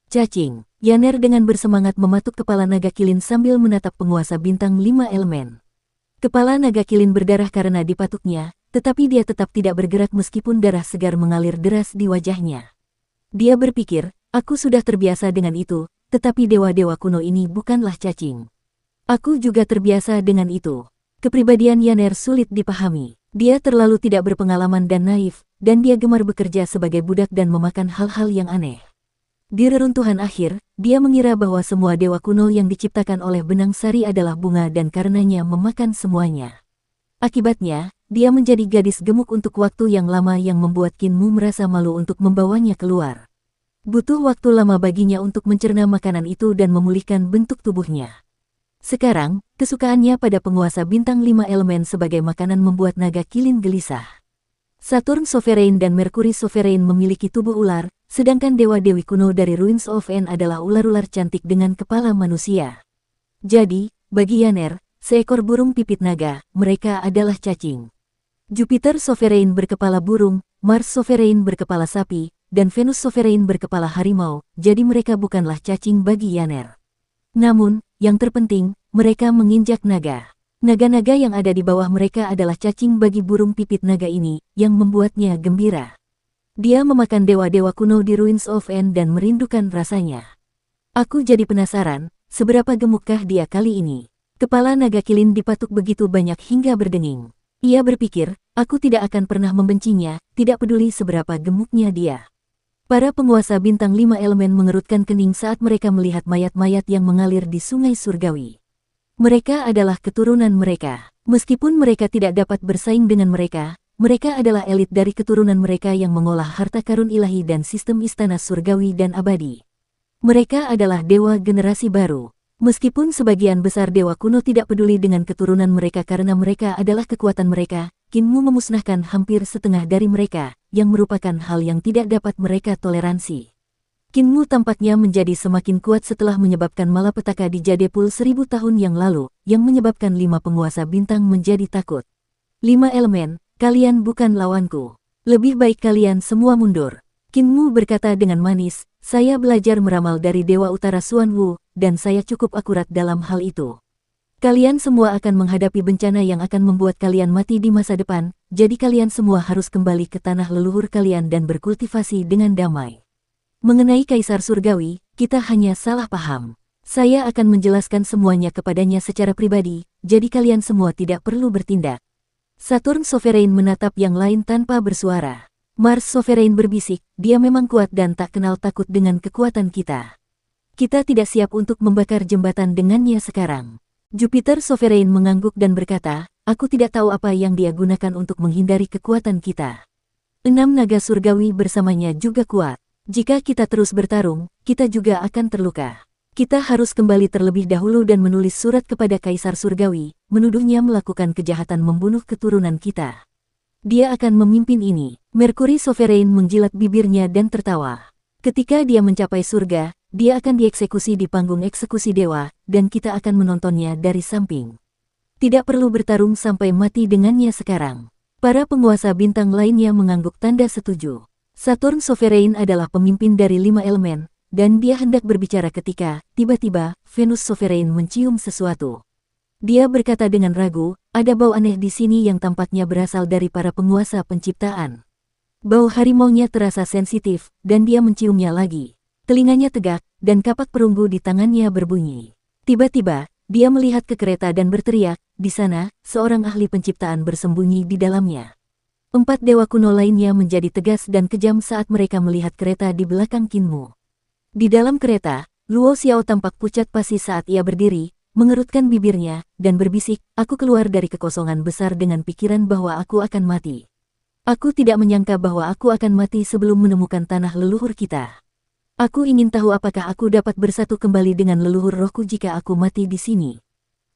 Cacing. Yaner dengan bersemangat mematuk kepala naga kilin sambil menatap penguasa bintang 5 elemen. Kepala naga kilin berdarah karena dipatuknya, tetapi dia tetap tidak bergerak meskipun darah segar mengalir deras di wajahnya. Dia berpikir, aku sudah terbiasa dengan itu, tetapi dewa-dewa kuno ini bukanlah cacing. Aku juga terbiasa dengan itu. Kepribadian Yaner sulit dipahami. Dia terlalu tidak berpengalaman dan naif, dan dia gemar bekerja sebagai budak dan memakan hal-hal yang aneh. Di reruntuhan akhir, dia mengira bahwa semua dewa kuno yang diciptakan oleh benang sari adalah bunga dan karenanya memakan semuanya. Akibatnya, dia menjadi gadis gemuk untuk waktu yang lama yang membuat Kinmu merasa malu untuk membawanya keluar. Butuh waktu lama baginya untuk mencerna makanan itu dan memulihkan bentuk tubuhnya. Sekarang, kesukaannya pada penguasa bintang 5 elemen sebagai makanan membuat naga kilin gelisah. Saturn Sovereign dan Mercury Sovereign memiliki tubuh ular, sedangkan dewa-dewi kuno dari Ruins of N adalah ular-ular cantik dengan kepala manusia. Jadi, bagi Yaner, seekor burung pipit naga, mereka adalah cacing. Jupiter Sovereign berkepala burung, Mars Sovereign berkepala sapi, dan Venus Sovereign berkepala harimau, jadi mereka bukanlah cacing bagi Yaner. Namun, yang terpenting, mereka menginjak naga. Naga-naga yang ada di bawah mereka adalah cacing bagi burung pipit naga ini, yang membuatnya gembira. Dia memakan dewa-dewa kuno di Ruins of N dan merindukan rasanya. Aku jadi penasaran, seberapa gemukkah dia kali ini? Kepala naga kilin dipatuk begitu banyak hingga berdenging. Ia berpikir, aku tidak akan pernah membencinya, tidak peduli seberapa gemuknya dia. Para penguasa bintang 5 elemen mengerutkan kening saat mereka melihat mayat-mayat yang mengalir di sungai surgawi. Mereka adalah keturunan mereka. Meskipun mereka tidak dapat bersaing dengan mereka, mereka adalah elit dari keturunan mereka yang mengolah harta karun ilahi dan sistem istana surgawi dan abadi. Mereka adalah dewa generasi baru. Meskipun sebagian besar dewa kuno tidak peduli dengan keturunan mereka karena mereka adalah kekuatan mereka, Kinmu memusnahkan hampir setengah dari mereka, yang merupakan hal yang tidak dapat mereka toleransi. Kinmu tampaknya menjadi semakin kuat setelah menyebabkan malapetaka di Jadepul 1000 tahun yang lalu, yang menyebabkan 5 penguasa bintang menjadi takut. 5 elemen, kalian bukan lawanku. Lebih baik kalian semua mundur. Kinmu berkata dengan manis, saya belajar meramal dari Dewa Utara Xuan Wu, dan saya cukup akurat dalam hal itu. Kalian semua akan menghadapi bencana yang akan membuat kalian mati di masa depan, jadi kalian semua harus kembali ke tanah leluhur kalian dan berkultivasi dengan damai. Mengenai Kaisar Surgawi, kita hanya salah paham. Saya akan menjelaskan semuanya kepadanya secara pribadi, jadi kalian semua tidak perlu bertindak. Saturn Sovereign menatap yang lain tanpa bersuara. Mars Sovereign berbisik, dia memang kuat dan tak kenal takut dengan kekuatan kita. Kita tidak siap untuk membakar jembatan dengannya sekarang. Jupiter Sovereign mengangguk dan berkata, aku tidak tahu apa yang dia gunakan untuk menghindari kekuatan kita. 6 naga surgawi bersamanya juga kuat. Jika kita terus bertarung, kita juga akan terluka. Kita harus kembali terlebih dahulu dan menulis surat kepada Kaisar Surgawi, menuduhnya melakukan kejahatan membunuh keturunan kita. Dia akan memimpin ini. Mercury Sovereign menjilat bibirnya dan tertawa. Ketika dia mencapai surga, dia akan dieksekusi di panggung eksekusi dewa, dan kita akan menontonnya dari samping. Tidak perlu bertarung sampai mati dengannya sekarang. Para penguasa bintang lainnya mengangguk tanda setuju. Saturn Sovereign adalah pemimpin dari 5 elemen, dan dia hendak berbicara ketika, tiba-tiba, Venus Sovereign mencium sesuatu. Dia berkata dengan ragu, ada bau aneh di sini yang tampaknya berasal dari para penguasa penciptaan. Bau harimaunya terasa sensitif, dan dia menciumnya lagi. Telinganya tegak, dan kapak perunggu di tangannya berbunyi. Tiba-tiba, dia melihat ke kereta dan berteriak, di sana, seorang ahli penciptaan bersembunyi di dalamnya. 4 dewa kuno lainnya menjadi tegas dan kejam saat mereka melihat kereta di belakang Kinmu. Di dalam kereta, Luo Xiao tampak pucat pasi saat ia berdiri, mengerutkan bibirnya, dan berbisik, aku keluar dari kekosongan besar dengan pikiran bahwa aku akan mati. Aku tidak menyangka bahwa aku akan mati sebelum menemukan tanah leluhur kita. Aku ingin tahu apakah aku dapat bersatu kembali dengan leluhur rohku jika aku mati di sini.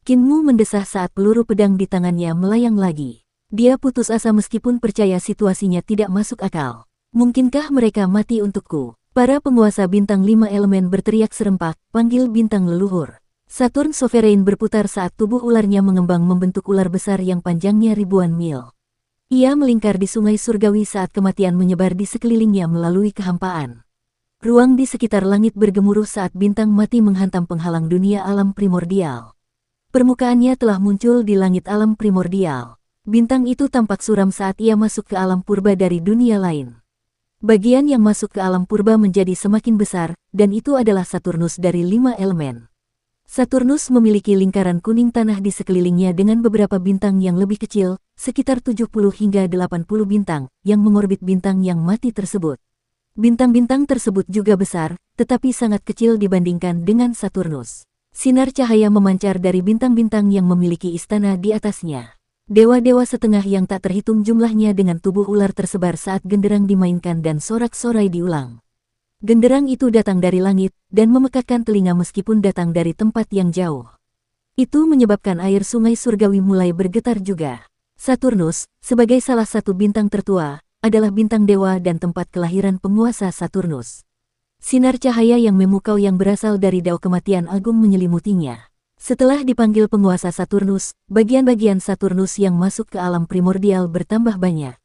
Kinmu mendesah saat peluru pedang di tangannya melayang lagi. Dia putus asa meskipun percaya situasinya tidak masuk akal. Mungkinkah mereka mati untukku? Para penguasa bintang 5 elemen berteriak serempak, panggil bintang leluhur. Saturn Sovereign berputar saat tubuh ularnya mengembang membentuk ular besar yang panjangnya ribuan mil. Ia melingkar di sungai surgawi saat kematian menyebar di sekelilingnya melalui kehampaan. Ruang di sekitar langit bergemuruh saat bintang mati menghantam penghalang dunia alam primordial. Permukaannya telah muncul di langit alam primordial. Bintang itu tampak suram saat ia masuk ke alam purba dari dunia lain. Bagian yang masuk ke alam purba menjadi semakin besar, dan itu adalah Saturnus dari 5 elemen. Saturnus memiliki lingkaran kuning tanah di sekelilingnya dengan beberapa bintang yang lebih kecil, sekitar 70 hingga 80 bintang, yang mengorbit bintang yang mati tersebut. Bintang-bintang tersebut juga besar, tetapi sangat kecil dibandingkan dengan Saturnus. Sinar cahaya memancar dari bintang-bintang yang memiliki istana di atasnya. Dewa-dewa setengah yang tak terhitung jumlahnya dengan tubuh ular tersebar saat genderang dimainkan dan sorak-sorai diulang. Genderang itu datang dari langit, dan memekakkan telinga meskipun datang dari tempat yang jauh. Itu menyebabkan air sungai surgawi mulai bergetar juga. Saturnus, sebagai salah satu bintang tertua, adalah bintang dewa dan tempat kelahiran penguasa Saturnus. Sinar cahaya yang memukau yang berasal dari dao kematian agung menyelimutinya. Setelah dipanggil penguasa Saturnus, bagian-bagian Saturnus yang masuk ke alam primordial bertambah banyak.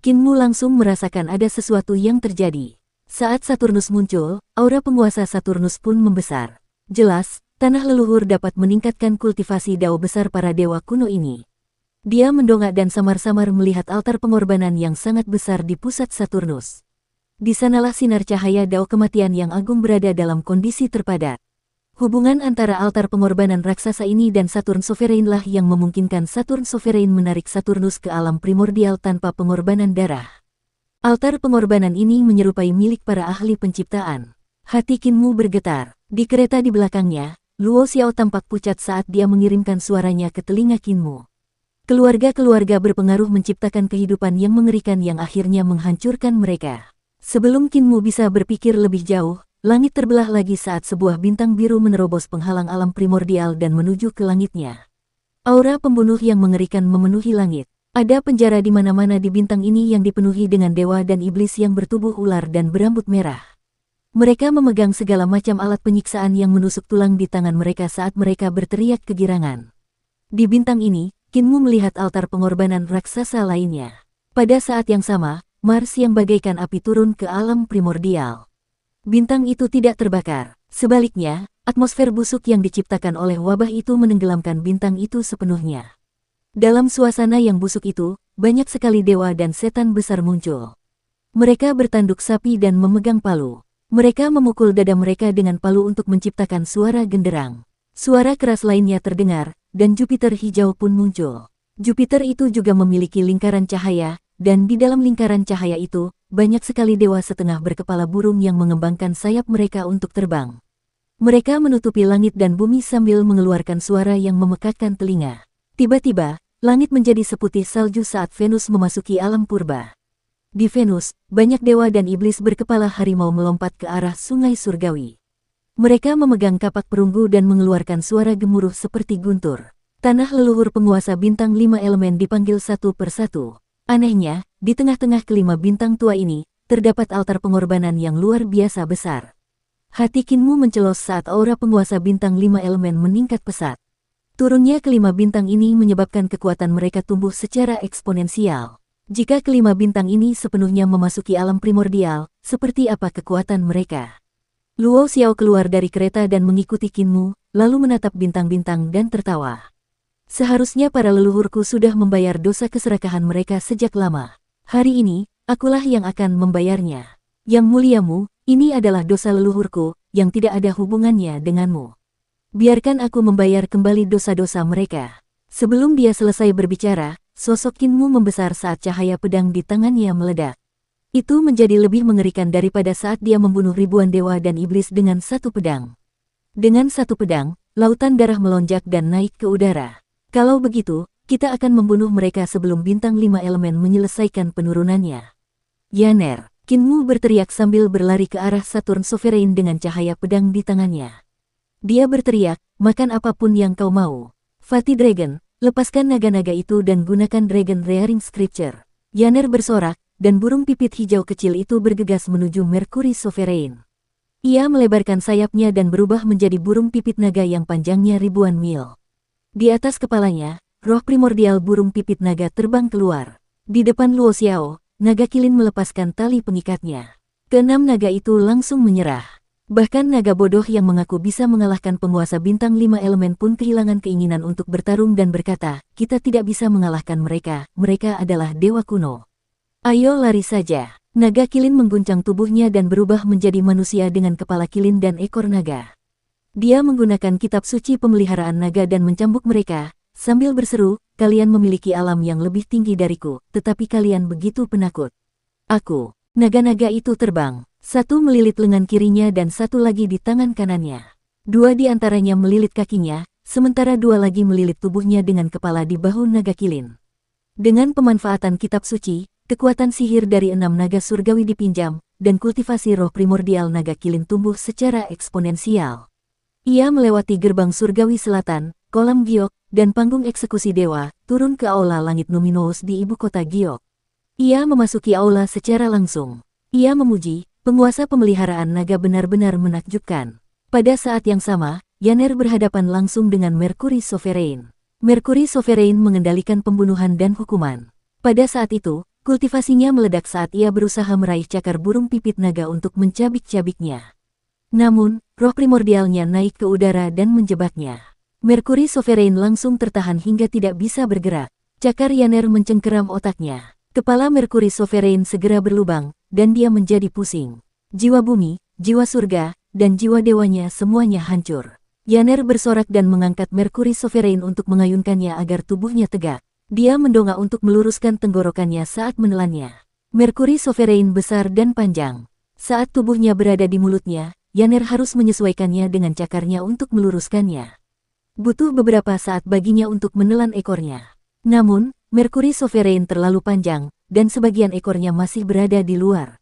Kinmu langsung merasakan ada sesuatu yang terjadi. Saat Saturnus muncul, aura penguasa Saturnus pun membesar. Jelas, tanah leluhur dapat meningkatkan kultivasi dao besar para dewa kuno ini. Dia mendongak dan samar-samar melihat altar pengorbanan yang sangat besar di pusat Saturnus. Di sanalah sinar cahaya dao kematian yang agung berada dalam kondisi terpadat. Hubungan antara altar pengorbanan raksasa ini dan Saturn Sovereign lah yang memungkinkan Saturn Sovereign menarik Saturnus ke alam primordial tanpa pengorbanan darah. Altar pengorbanan ini menyerupai milik para ahli penciptaan. Hati Kinmu bergetar. Di kereta di belakangnya, Luo Xiao tampak pucat saat dia mengirimkan suaranya ke telinga Kinmu. Keluarga-keluarga berpengaruh menciptakan kehidupan yang mengerikan yang akhirnya menghancurkan mereka. Sebelum Kinmu bisa berpikir lebih jauh, langit terbelah lagi saat sebuah bintang biru menerobos penghalang alam primordial dan menuju ke langitnya. Aura pembunuh yang mengerikan memenuhi langit. Ada penjara di mana-mana di bintang ini yang dipenuhi dengan dewa dan iblis yang bertubuh ular dan berambut merah. Mereka memegang segala macam alat penyiksaan yang menusuk tulang di tangan mereka saat mereka berteriak kegirangan. Di bintang ini, Kinmu melihat altar pengorbanan raksasa lainnya. Pada saat yang sama, Mars yang bagaikan api turun ke alam primordial. Bintang itu tidak terbakar. Sebaliknya, atmosfer busuk yang diciptakan oleh wabah itu menenggelamkan bintang itu sepenuhnya. Dalam suasana yang busuk itu, banyak sekali dewa dan setan besar muncul. Mereka bertanduk sapi dan memegang palu. Mereka memukul dada mereka dengan palu untuk menciptakan suara genderang. Suara keras lainnya terdengar, dan Jupiter hijau pun muncul. Jupiter itu juga memiliki lingkaran cahaya, dan di dalam lingkaran cahaya itu, banyak sekali dewa setengah berkepala burung yang mengembangkan sayap mereka untuk terbang. Mereka menutupi langit dan bumi sambil mengeluarkan suara yang memekakkan telinga. Tiba-tiba, langit menjadi seputih salju saat Venus memasuki alam purba. Di Venus, banyak dewa dan iblis berkepala harimau melompat ke arah sungai surgawi. Mereka memegang kapak perunggu dan mengeluarkan suara gemuruh seperti guntur. Tanah leluhur penguasa bintang 5 elemen dipanggil satu persatu. Anehnya, di tengah-tengah kelima bintang tua ini, terdapat altar pengorbanan yang luar biasa besar. Hati Kinmu mencelos saat aura penguasa bintang 5 elemen meningkat pesat. Turunnya kelima bintang ini menyebabkan kekuatan mereka tumbuh secara eksponensial. Jika kelima bintang ini sepenuhnya memasuki alam primordial, seperti apa kekuatan mereka? Luo Xiao keluar dari kereta dan mengikuti Kinmu, lalu menatap bintang-bintang dan tertawa. Seharusnya para leluhurku sudah membayar dosa keserakahan mereka sejak lama. Hari ini, akulah yang akan membayarnya. Yang muliamu, ini adalah dosa leluhurku, yang tidak ada hubungannya denganmu. Biarkan aku membayar kembali dosa-dosa mereka. Sebelum dia selesai berbicara, sosok Kinmu membesar saat cahaya pedang di tangannya meledak. Itu menjadi lebih mengerikan daripada saat dia membunuh ribuan dewa dan iblis dengan satu pedang. Dengan satu pedang, lautan darah melonjak dan naik ke udara. Kalau begitu, kita akan membunuh mereka sebelum bintang 5 elemen menyelesaikan penurunannya. Yaner, Kinmu berteriak sambil berlari ke arah Saturn Sovereign dengan cahaya pedang di tangannya. Dia berteriak, makan apapun yang kau mau. Fatih Dragon, lepaskan naga-naga itu dan gunakan Dragon Rearing Scripture. Yaner bersorak, dan burung pipit hijau kecil itu bergegas menuju Mercury Sovereign. Ia melebarkan sayapnya dan berubah menjadi burung pipit naga yang panjangnya ribuan mil. Di atas kepalanya, roh primordial burung pipit naga terbang keluar. Di depan Luo Xiao, naga kilin melepaskan tali pengikatnya. Keenam naga itu langsung menyerah. Bahkan naga bodoh yang mengaku bisa mengalahkan penguasa bintang 5 elemen pun kehilangan keinginan untuk bertarung dan berkata, kita tidak bisa mengalahkan mereka, mereka adalah dewa kuno. Ayo lari saja. Naga kilin mengguncang tubuhnya dan berubah menjadi manusia dengan kepala kilin dan ekor naga. Dia menggunakan kitab suci pemeliharaan naga dan mencambuk mereka, sambil berseru, kalian memiliki alam yang lebih tinggi dariku, tetapi kalian begitu penakut. Aku. Naga-naga itu terbang. Satu melilit lengan kirinya dan satu lagi di tangan kanannya. Dua di antaranya melilit kakinya, sementara dua lagi melilit tubuhnya dengan kepala di bahu naga kilin. Dengan pemanfaatan kitab suci, kekuatan sihir dari 6 naga surgawi dipinjam, dan kultivasi roh primordial naga kilin tumbuh secara eksponensial. Ia melewati gerbang surgawi selatan, kolam giok, dan panggung eksekusi dewa, turun ke aula langit Numinous di ibu kota giok. Ia memasuki aula secara langsung. Ia memuji, penguasa pemeliharaan naga benar-benar menakjubkan. Pada saat yang sama, Yaner berhadapan langsung dengan Mercury Sovereign. Mercury Sovereign mengendalikan pembunuhan dan hukuman. Pada saat itu, kultivasinya meledak saat ia berusaha meraih cakar burung pipit naga untuk mencabik-cabiknya. Namun, roh primordialnya naik ke udara dan menjebaknya. Mercury Sovereign langsung tertahan hingga tidak bisa bergerak. Cakar Yaner mencengkeram otaknya. Kepala Mercury Sovereign segera berlubang, dan dia menjadi pusing. Jiwa bumi, jiwa surga, dan jiwa dewanya semuanya hancur. Yaner bersorak dan mengangkat Mercury Sovereign untuk mengayunkannya agar tubuhnya tegak. Dia mendongak untuk meluruskan tenggorokannya saat menelannya. Mercury Sovereign besar dan panjang. Saat tubuhnya berada di mulutnya, Yaner harus menyesuaikannya dengan cakarnya untuk meluruskannya. Butuh beberapa saat baginya untuk menelan ekornya. Namun, Mercury Sovereign terlalu panjang, dan sebagian ekornya masih berada di luar.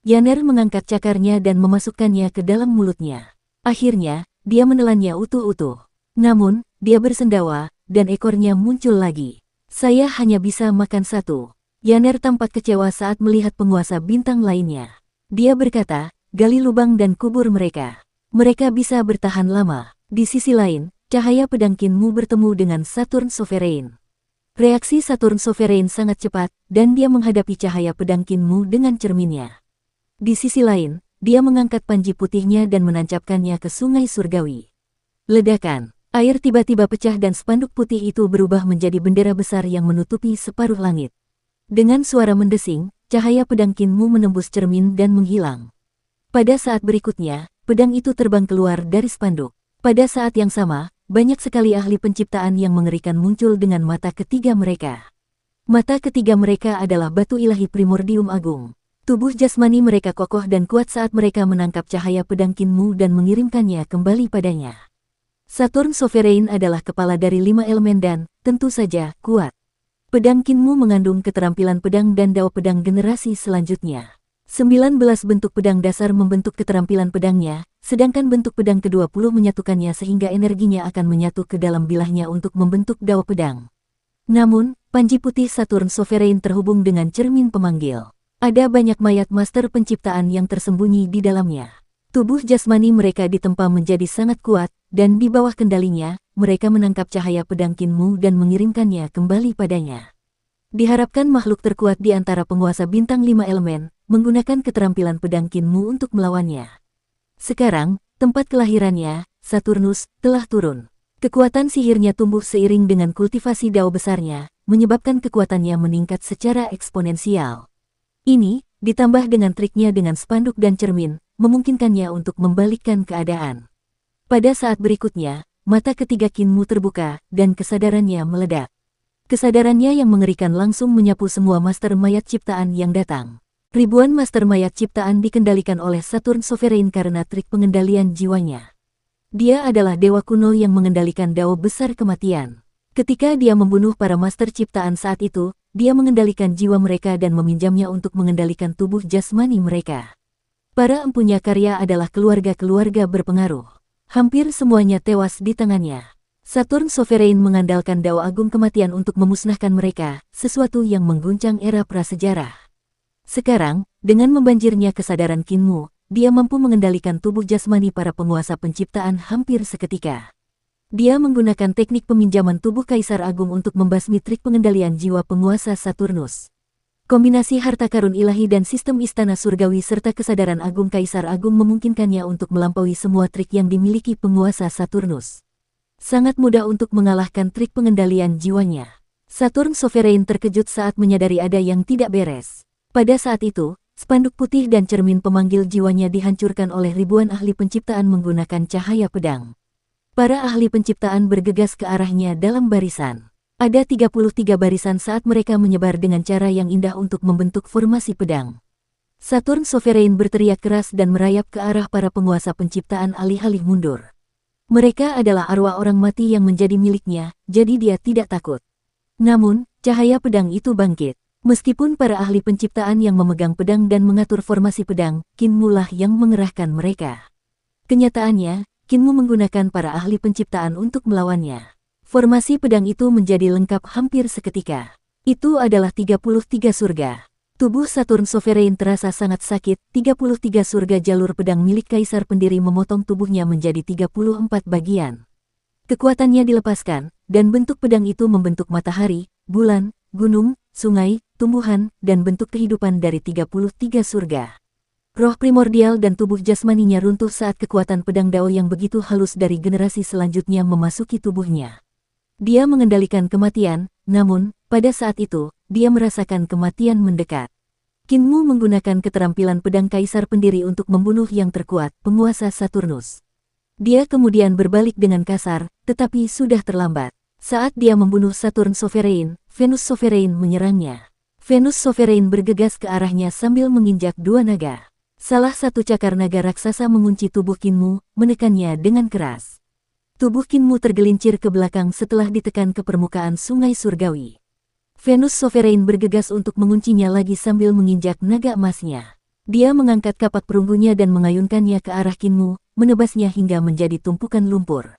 Yaner mengangkat cakarnya dan memasukkannya ke dalam mulutnya. Akhirnya, dia menelannya utuh-utuh. Namun, dia bersendawa, dan ekornya muncul lagi. Saya hanya bisa makan satu. Yaner tampak kecewa saat melihat penguasa bintang lainnya. Dia berkata, gali lubang dan kubur mereka. Mereka bisa bertahan lama. Di sisi lain, cahaya pedang Qinmu bertemu dengan Saturn Sovereign. Reaksi Saturn Sovereign sangat cepat, dan dia menghadapi cahaya pedang Qinmu dengan cerminnya. Di sisi lain, dia mengangkat panji putihnya dan menancapkannya ke sungai surgawi. Ledakan. Air tiba-tiba pecah dan spanduk putih itu berubah menjadi bendera besar yang menutupi separuh langit. Dengan suara mendesing, cahaya pedang Qinmu menembus cermin dan menghilang. Pada saat berikutnya, pedang itu terbang keluar dari spanduk. Pada saat yang sama, banyak sekali ahli penciptaan yang mengerikan muncul dengan mata ketiga mereka. Mata ketiga mereka adalah batu ilahi primordium agung. Tubuh jasmani mereka kokoh dan kuat saat mereka menangkap cahaya pedang Qinmu dan mengirimkannya kembali padanya. Saturn Sovereign adalah kepala dari 5 elemen dan, tentu saja, kuat. Pedang Qinmu mengandung keterampilan pedang dan dao pedang generasi selanjutnya. 19 bentuk pedang dasar membentuk keterampilan pedangnya, sedangkan bentuk pedang ke-20 menyatukannya sehingga energinya akan menyatu ke dalam bilahnya untuk membentuk dao pedang. Namun, panji putih Saturn Sovereign terhubung dengan cermin pemanggil. Ada banyak mayat master penciptaan yang tersembunyi di dalamnya. Tubuh jasmani mereka ditempa menjadi sangat kuat, dan di bawah kendalinya, mereka menangkap cahaya pedang Qinmu dan mengirimkannya kembali padanya. Diharapkan makhluk terkuat di antara penguasa bintang 5 elemen, menggunakan keterampilan pedang Qinmu untuk melawannya. Sekarang, tempat kelahirannya, Saturnus, telah turun. Kekuatan sihirnya tumbuh seiring dengan kultivasi dao besarnya, menyebabkan kekuatannya meningkat secara eksponensial. Ini, ditambah dengan triknya dengan spanduk dan cermin, memungkinkannya untuk membalikkan keadaan. Pada saat berikutnya, mata ketiga Qinmu terbuka, dan kesadarannya meledak. Kesadarannya yang mengerikan langsung menyapu semua master mayat ciptaan yang datang. Ribuan master mayat ciptaan dikendalikan oleh Saturn Sovereign karena trik pengendalian jiwanya. Dia adalah dewa kuno yang mengendalikan dao besar kematian. Ketika dia membunuh para master ciptaan saat itu, dia mengendalikan jiwa mereka dan meminjamnya untuk mengendalikan tubuh jasmani mereka. Para empunya karya adalah keluarga-keluarga berpengaruh. Hampir semuanya tewas di tangannya. Saturn Sovereign mengandalkan dao agung kematian untuk memusnahkan mereka, sesuatu yang mengguncang era prasejarah. Sekarang, dengan membanjirnya kesadaran Qinmu, dia mampu mengendalikan tubuh jasmani para penguasa penciptaan hampir seketika. Dia menggunakan teknik peminjaman tubuh Kaisar Agung untuk membasmi trik pengendalian jiwa penguasa Saturnus. Kombinasi harta karun ilahi dan sistem istana surgawi serta kesadaran agung Kaisar Agung memungkinkannya untuk melampaui semua trik yang dimiliki penguasa Saturnus. Sangat mudah untuk mengalahkan trik pengendalian jiwanya. Saturn Sovereign terkejut saat menyadari ada yang tidak beres. Pada saat itu, spanduk putih dan cermin pemanggil jiwanya dihancurkan oleh ribuan ahli penciptaan menggunakan cahaya pedang. Para ahli penciptaan bergegas ke arahnya dalam barisan. Ada 33 barisan saat mereka menyebar dengan cara yang indah untuk membentuk formasi pedang. Saturn Sovereign berteriak keras dan merayap ke arah para penguasa penciptaan alih-alih mundur. Mereka adalah arwah orang mati yang menjadi miliknya, jadi dia tidak takut. Namun, cahaya pedang itu bangkit. Meskipun para ahli penciptaan yang memegang pedang dan mengatur formasi pedang, Kinmu lah yang mengerahkan mereka. Kenyataannya, Kinmu menggunakan para ahli penciptaan untuk melawannya. Formasi pedang itu menjadi lengkap hampir seketika. Itu adalah 33 surga. Tubuh Saturn Sovereign terasa sangat sakit. 33 surga jalur pedang milik Kaisar Pendiri memotong tubuhnya menjadi 34 bagian. Kekuatannya dilepaskan, dan bentuk pedang itu membentuk matahari, bulan, gunung, sungai, tumbuhan, dan bentuk kehidupan dari 33 surga. Roh primordial dan tubuh jasmaninya runtuh saat kekuatan pedang Dao yang begitu halus dari generasi selanjutnya memasuki tubuhnya. Dia mengendalikan kematian, namun, pada saat itu, dia merasakan kematian mendekat. Kinmu menggunakan keterampilan pedang Kaisar Pendiri untuk membunuh yang terkuat, penguasa Saturnus. Dia kemudian berbalik dengan kasar, tetapi sudah terlambat. Saat dia membunuh Saturn Sovereign, Venus Sovereign menyerangnya. Venus Sovereign bergegas ke arahnya sambil menginjak dua naga. Salah satu cakar naga raksasa mengunci tubuh Kinmu, menekannya dengan keras. Tubuh Kinmu tergelincir ke belakang setelah ditekan ke permukaan sungai surgawi. Venus Sovereign bergegas untuk menguncinya lagi sambil menginjak naga emasnya. Dia mengangkat kapak perunggunya dan mengayunkannya ke arah Kinmu, menebasnya hingga menjadi tumpukan lumpur.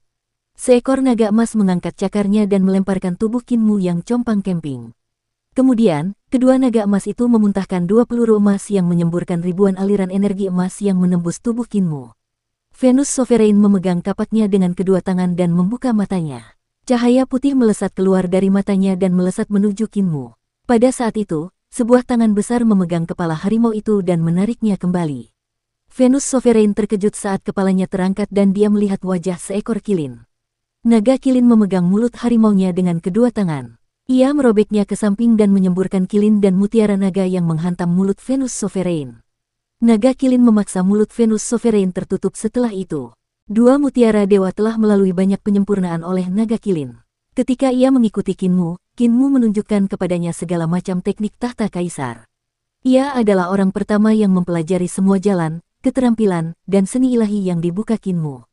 Seekor naga emas mengangkat cakarnya dan melemparkan tubuh Kinmu yang compang-camping. Kemudian, kedua naga emas itu memuntahkan 2 peluru emas yang menyemburkan ribuan aliran energi emas yang menembus tubuh Kinmu. Venus Sovereign memegang kapaknya dengan kedua tangan dan membuka matanya. Cahaya putih melesat keluar dari matanya dan melesat menuju Kinmu. Pada saat itu, sebuah tangan besar memegang kepala harimau itu dan menariknya kembali. Venus Sovereign terkejut saat kepalanya terangkat dan dia melihat wajah seekor kilin. Naga kilin memegang mulut harimaunya dengan kedua tangan. Ia merobeknya ke samping dan menyemburkan kilin dan mutiara naga yang menghantam mulut Venus Sovereign. Naga kilin memaksa mulut Venus Sovereign tertutup setelah itu. Dua mutiara dewa telah melalui banyak penyempurnaan oleh naga kilin. Ketika ia mengikuti Kinmu, Kinmu menunjukkan kepadanya segala macam teknik tahta kaisar. Ia adalah orang pertama yang mempelajari semua jalan, keterampilan, dan seni ilahi yang dibuka Kinmu.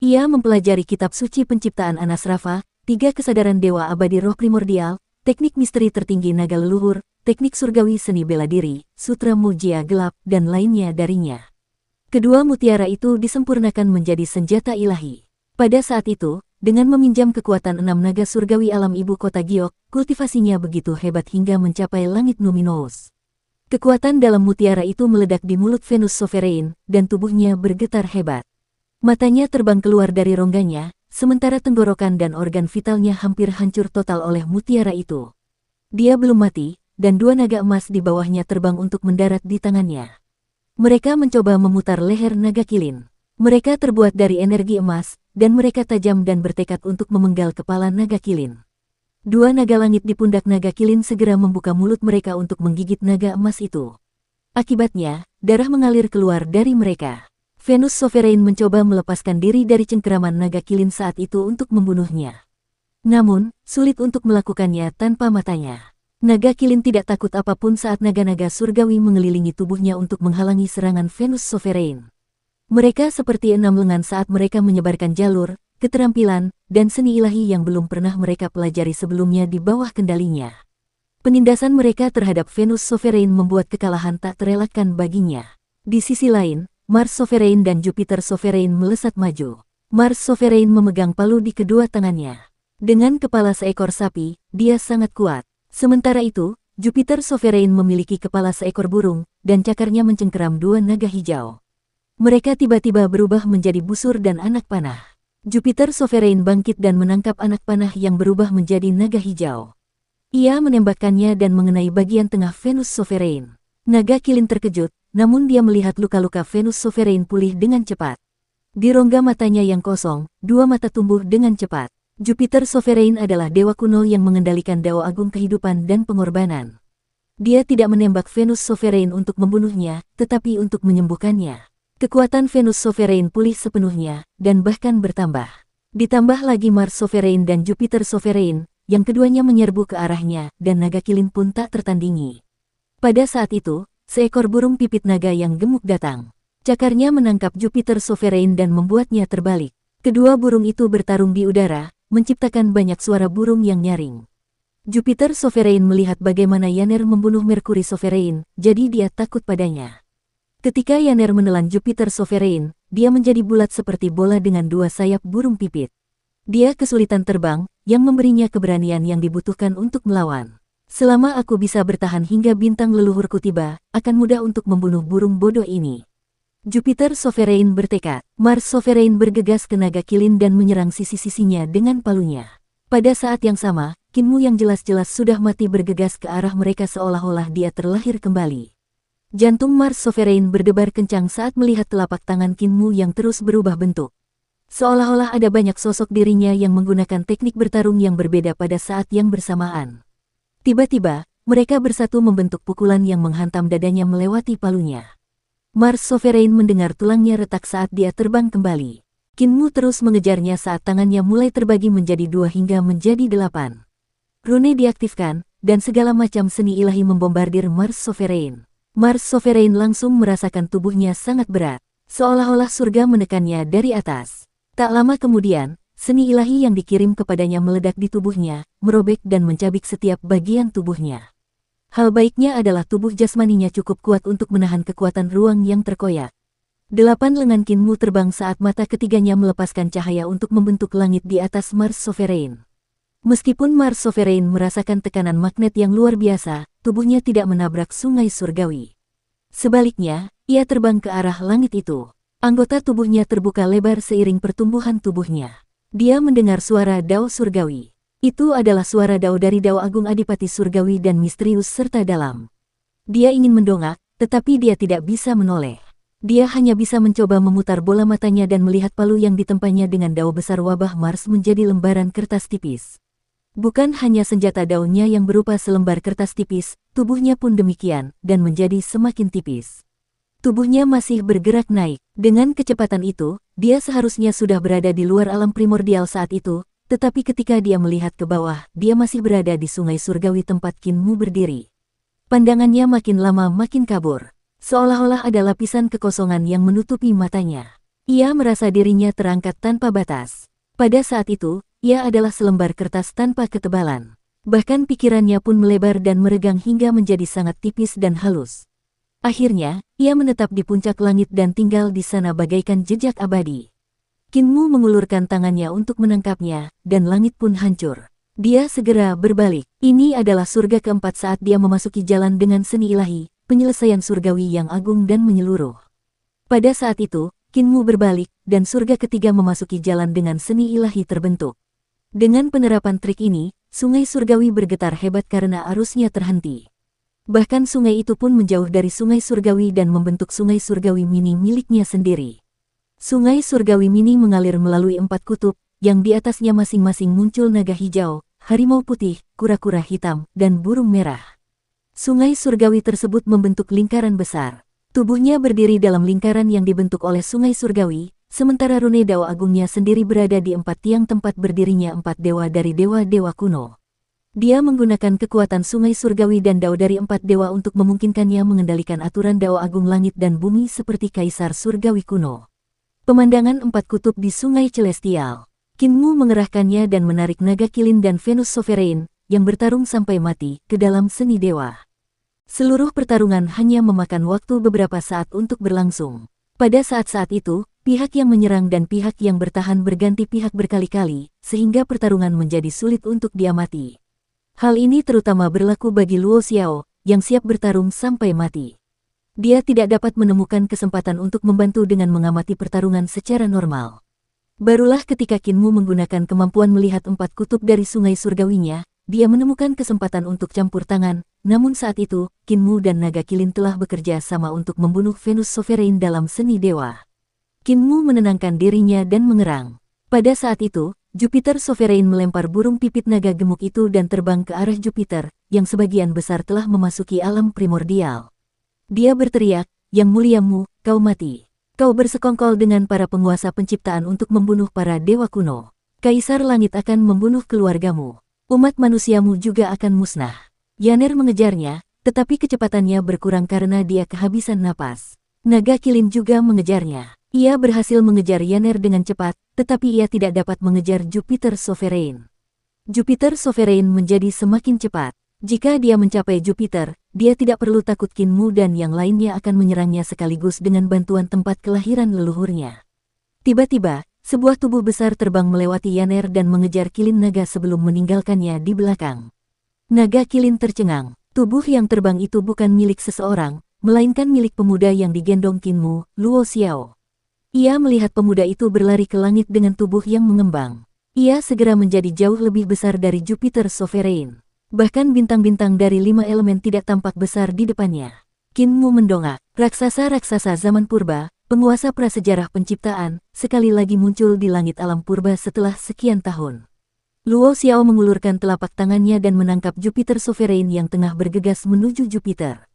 Ia mempelajari kitab suci penciptaan Anasrafa, 3 kesadaran dewa abadi roh primordial, teknik misteri tertinggi naga leluhur, teknik surgawi seni bela diri, sutra mujia gelap, dan lainnya darinya. Kedua mutiara itu disempurnakan menjadi senjata ilahi. Pada saat itu, dengan meminjam kekuatan 6 naga surgawi alam ibu kota Giok, kultivasinya begitu hebat hingga mencapai langit Numinous. Kekuatan dalam mutiara itu meledak di mulut Venus Sovereign, dan tubuhnya bergetar hebat. Matanya terbang keluar dari rongganya, sementara tenggorokan dan organ vitalnya hampir hancur total oleh mutiara itu. Dia belum mati, dan 2 naga emas di bawahnya terbang untuk mendarat di tangannya. Mereka mencoba memutar leher naga kilin. Mereka terbuat dari energi emas, dan mereka tajam dan bertekad untuk memenggal kepala naga kilin. 2 naga langit di pundak naga kilin segera membuka mulut mereka untuk menggigit naga emas itu. Akibatnya, darah mengalir keluar dari mereka. Venus Sovereign mencoba melepaskan diri dari cengkeraman naga kilin saat itu untuk membunuhnya. Namun, sulit untuk melakukannya tanpa matanya. Naga kilin tidak takut apapun saat naga-naga surgawi mengelilingi tubuhnya untuk menghalangi serangan Venus Sovereign. Mereka seperti 6 lengan saat mereka menyebarkan jalur, keterampilan, dan seni ilahi yang belum pernah mereka pelajari sebelumnya di bawah kendalinya. Penindasan mereka terhadap Venus Sovereign membuat kekalahan tak terelakkan baginya. Di sisi lain, Mars Sovereign dan Jupiter Sovereign melesat maju. Mars Sovereign memegang palu di kedua tangannya. Dengan kepala seekor sapi, dia sangat kuat. Sementara itu, Jupiter Sovereign memiliki kepala seekor burung, dan cakarnya mencengkeram 2 naga hijau. Mereka tiba-tiba berubah menjadi busur dan anak panah. Jupiter Sovereign bangkit dan menangkap anak panah yang berubah menjadi naga hijau. Ia menembakkannya dan mengenai bagian tengah Venus Sovereign. Naga kilin terkejut, namun dia melihat luka-luka Venus Sovereign pulih dengan cepat. Di rongga matanya yang kosong, dua mata tumbuh dengan cepat. Jupiter Sovereign adalah dewa kuno yang mengendalikan dao agung kehidupan dan pengorbanan. Dia tidak menembak Venus Sovereign untuk membunuhnya, tetapi untuk menyembuhkannya. Kekuatan Venus Sovereign pulih sepenuhnya, dan bahkan bertambah. Ditambah lagi Mars Sovereign dan Jupiter Sovereign, yang keduanya menyerbu ke arahnya, dan naga kilin pun tak tertandingi. Pada saat itu, seekor burung pipit naga yang gemuk datang. Cakarnya menangkap Jupiter Sovereign dan membuatnya terbalik. Kedua burung itu bertarung di udara, menciptakan banyak suara burung yang nyaring. Jupiter Sovereign melihat bagaimana Yaner membunuh Mercury Sovereign, jadi dia takut padanya. Ketika Yaner menelan Jupiter Sovereign, dia menjadi bulat seperti bola dengan dua sayap burung pipit. Dia kesulitan terbang, yang memberinya keberanian yang dibutuhkan untuk melawan. Selama aku bisa bertahan hingga bintang leluhurku tiba, akan mudah untuk membunuh burung bodoh ini. Jupiter Sovereign bertekad. Mars Sovereign bergegas ke naga kilin dan menyerang sisi-sisinya dengan palunya. Pada saat yang sama, Kinmu yang jelas-jelas sudah mati bergegas ke arah mereka seolah-olah dia terlahir kembali. Jantung Mars Sovereign berdebar kencang saat melihat telapak tangan Kinmu yang terus berubah bentuk. Seolah-olah ada banyak sosok dirinya yang menggunakan teknik bertarung yang berbeda pada saat yang bersamaan. Tiba-tiba, mereka bersatu membentuk pukulan yang menghantam dadanya melewati palunya. Mars Sovereign mendengar tulangnya retak saat dia terbang kembali. Kinmu terus mengejarnya saat tangannya mulai terbagi menjadi 2 hingga menjadi 8. Rune diaktifkan, dan segala macam seni ilahi membombardir Mars Sovereign. Mars Sovereign langsung merasakan tubuhnya sangat berat, seolah-olah surga menekannya dari atas. Tak lama kemudian, seni ilahi yang dikirim kepadanya meledak di tubuhnya, merobek dan mencabik setiap bagian tubuhnya. Hal baiknya adalah tubuh jasmaninya cukup kuat untuk menahan kekuatan ruang yang terkoyak. 8 lengan Kinmu terbang saat mata ketiganya melepaskan cahaya untuk membentuk langit di atas Mars Sovereign. Meskipun Mars Sovereign merasakan tekanan magnet yang luar biasa, tubuhnya tidak menabrak sungai surgawi. Sebaliknya, ia terbang ke arah langit itu. Anggota tubuhnya terbuka lebar seiring pertumbuhan tubuhnya. Dia mendengar suara dao surgawi. Itu adalah suara dao dari dao agung adipati surgawi dan misterius serta dalam. Dia ingin mendongak, tetapi dia tidak bisa menoleh. Dia hanya bisa mencoba memutar bola matanya dan melihat palu yang ditempanya dengan dao besar wabah Mars menjadi lembaran kertas tipis. Bukan hanya senjata daunnya yang berupa selembar kertas tipis, tubuhnya pun demikian, dan menjadi semakin tipis. Tubuhnya masih bergerak naik. Dengan kecepatan itu, dia seharusnya sudah berada di luar alam primordial saat itu, tetapi ketika dia melihat ke bawah, dia masih berada di sungai surgawi tempat Kinmu berdiri. Pandangannya makin lama makin kabur. Seolah-olah ada lapisan kekosongan yang menutupi matanya. Ia merasa dirinya terangkat tanpa batas. Pada saat itu, ia adalah selembar kertas tanpa ketebalan. Bahkan pikirannya pun melebar dan meregang hingga menjadi sangat tipis dan halus. Akhirnya, ia menetap di puncak langit dan tinggal di sana bagaikan jejak abadi. Kinmu mengulurkan tangannya untuk menangkapnya, dan langit pun hancur. Dia segera berbalik. Ini adalah surga keempat saat dia memasuki jalan dengan seni ilahi, penyelesaian surgawi yang agung dan menyeluruh. Pada saat itu, Kinmu berbalik, dan surga ketiga memasuki jalan dengan seni ilahi terbentuk. Dengan penerapan trik ini, sungai surgawi bergetar hebat karena arusnya terhenti. Bahkan sungai itu pun menjauh dari sungai surgawi dan membentuk sungai surgawi mini miliknya sendiri. Sungai surgawi mini mengalir melalui 4 kutub, yang di atasnya masing-masing muncul naga hijau, harimau putih, kura-kura hitam, dan burung merah. Sungai surgawi tersebut membentuk lingkaran besar. Tubuhnya berdiri dalam lingkaran yang dibentuk oleh sungai surgawi, sementara rune dao agungnya sendiri berada di 4 tiang tempat berdirinya 4 dewa dari dewa-dewa kuno. Dia menggunakan kekuatan sungai surgawi dan dao dari 4 dewa untuk memungkinkannya mengendalikan aturan dao agung langit dan bumi seperti kaisar surgawi kuno. Pemandangan 4 kutub di sungai celestial. Kinmu mengerahkannya dan menarik naga kilin dan Venus Sovereign, yang bertarung sampai mati, ke dalam seni dewa. Seluruh pertarungan hanya memakan waktu beberapa saat untuk berlangsung. Pada saat-saat itu, pihak yang menyerang dan pihak yang bertahan berganti pihak berkali-kali, sehingga pertarungan menjadi sulit untuk diamati. Hal ini terutama berlaku bagi Luo Xiao, yang siap bertarung sampai mati. Dia tidak dapat menemukan kesempatan untuk membantu dengan mengamati pertarungan secara normal. Barulah ketika Qin Mu menggunakan kemampuan melihat 4 kutub dari sungai surgawinya, dia menemukan kesempatan untuk campur tangan. Namun saat itu, Qin Mu dan naga kilin telah bekerja sama untuk membunuh Venus Sovereign dalam seni dewa. Qin Mu menenangkan dirinya dan mengerang. Pada saat itu, Jupiter Sovereign melempar burung pipit naga gemuk itu dan terbang ke arah Jupiter, yang sebagian besar telah memasuki alam primordial. Dia berteriak, "Yang mulia Mu, kau mati. Kau bersekongkol dengan para penguasa penciptaan untuk membunuh para dewa kuno. Kaisar Langit akan membunuh keluargamu. Umat manusiamu juga akan musnah." Yaner mengejarnya, tetapi kecepatannya berkurang karena dia kehabisan napas. Naga kilin juga mengejarnya. Ia berhasil mengejar Yaner dengan cepat, tetapi ia tidak dapat mengejar Jupiter Sovereign. Jupiter Sovereign menjadi semakin cepat. Jika dia mencapai Jupiter, dia tidak perlu takut Qin Mu dan yang lainnya akan menyerangnya sekaligus dengan bantuan tempat kelahiran leluhurnya. Tiba-tiba, sebuah tubuh besar terbang melewati Yaner dan mengejar kilin naga sebelum meninggalkannya di belakang. Naga kilin tercengang. Tubuh yang terbang itu bukan milik seseorang, melainkan milik pemuda yang digendong Qin Mu, Luo Xiao. Ia melihat pemuda itu berlari ke langit dengan tubuh yang mengembang. Ia segera menjadi jauh lebih besar dari Jupiter Sovereign. Bahkan bintang-bintang dari 5 elemen tidak tampak besar di depannya. Qin Mu mendongak. Raksasa-raksasa zaman purba, penguasa prasejarah penciptaan, sekali lagi muncul di langit alam purba setelah sekian tahun. Luo Xiao mengulurkan telapak tangannya dan menangkap Jupiter Sovereign yang tengah bergegas menuju Jupiter.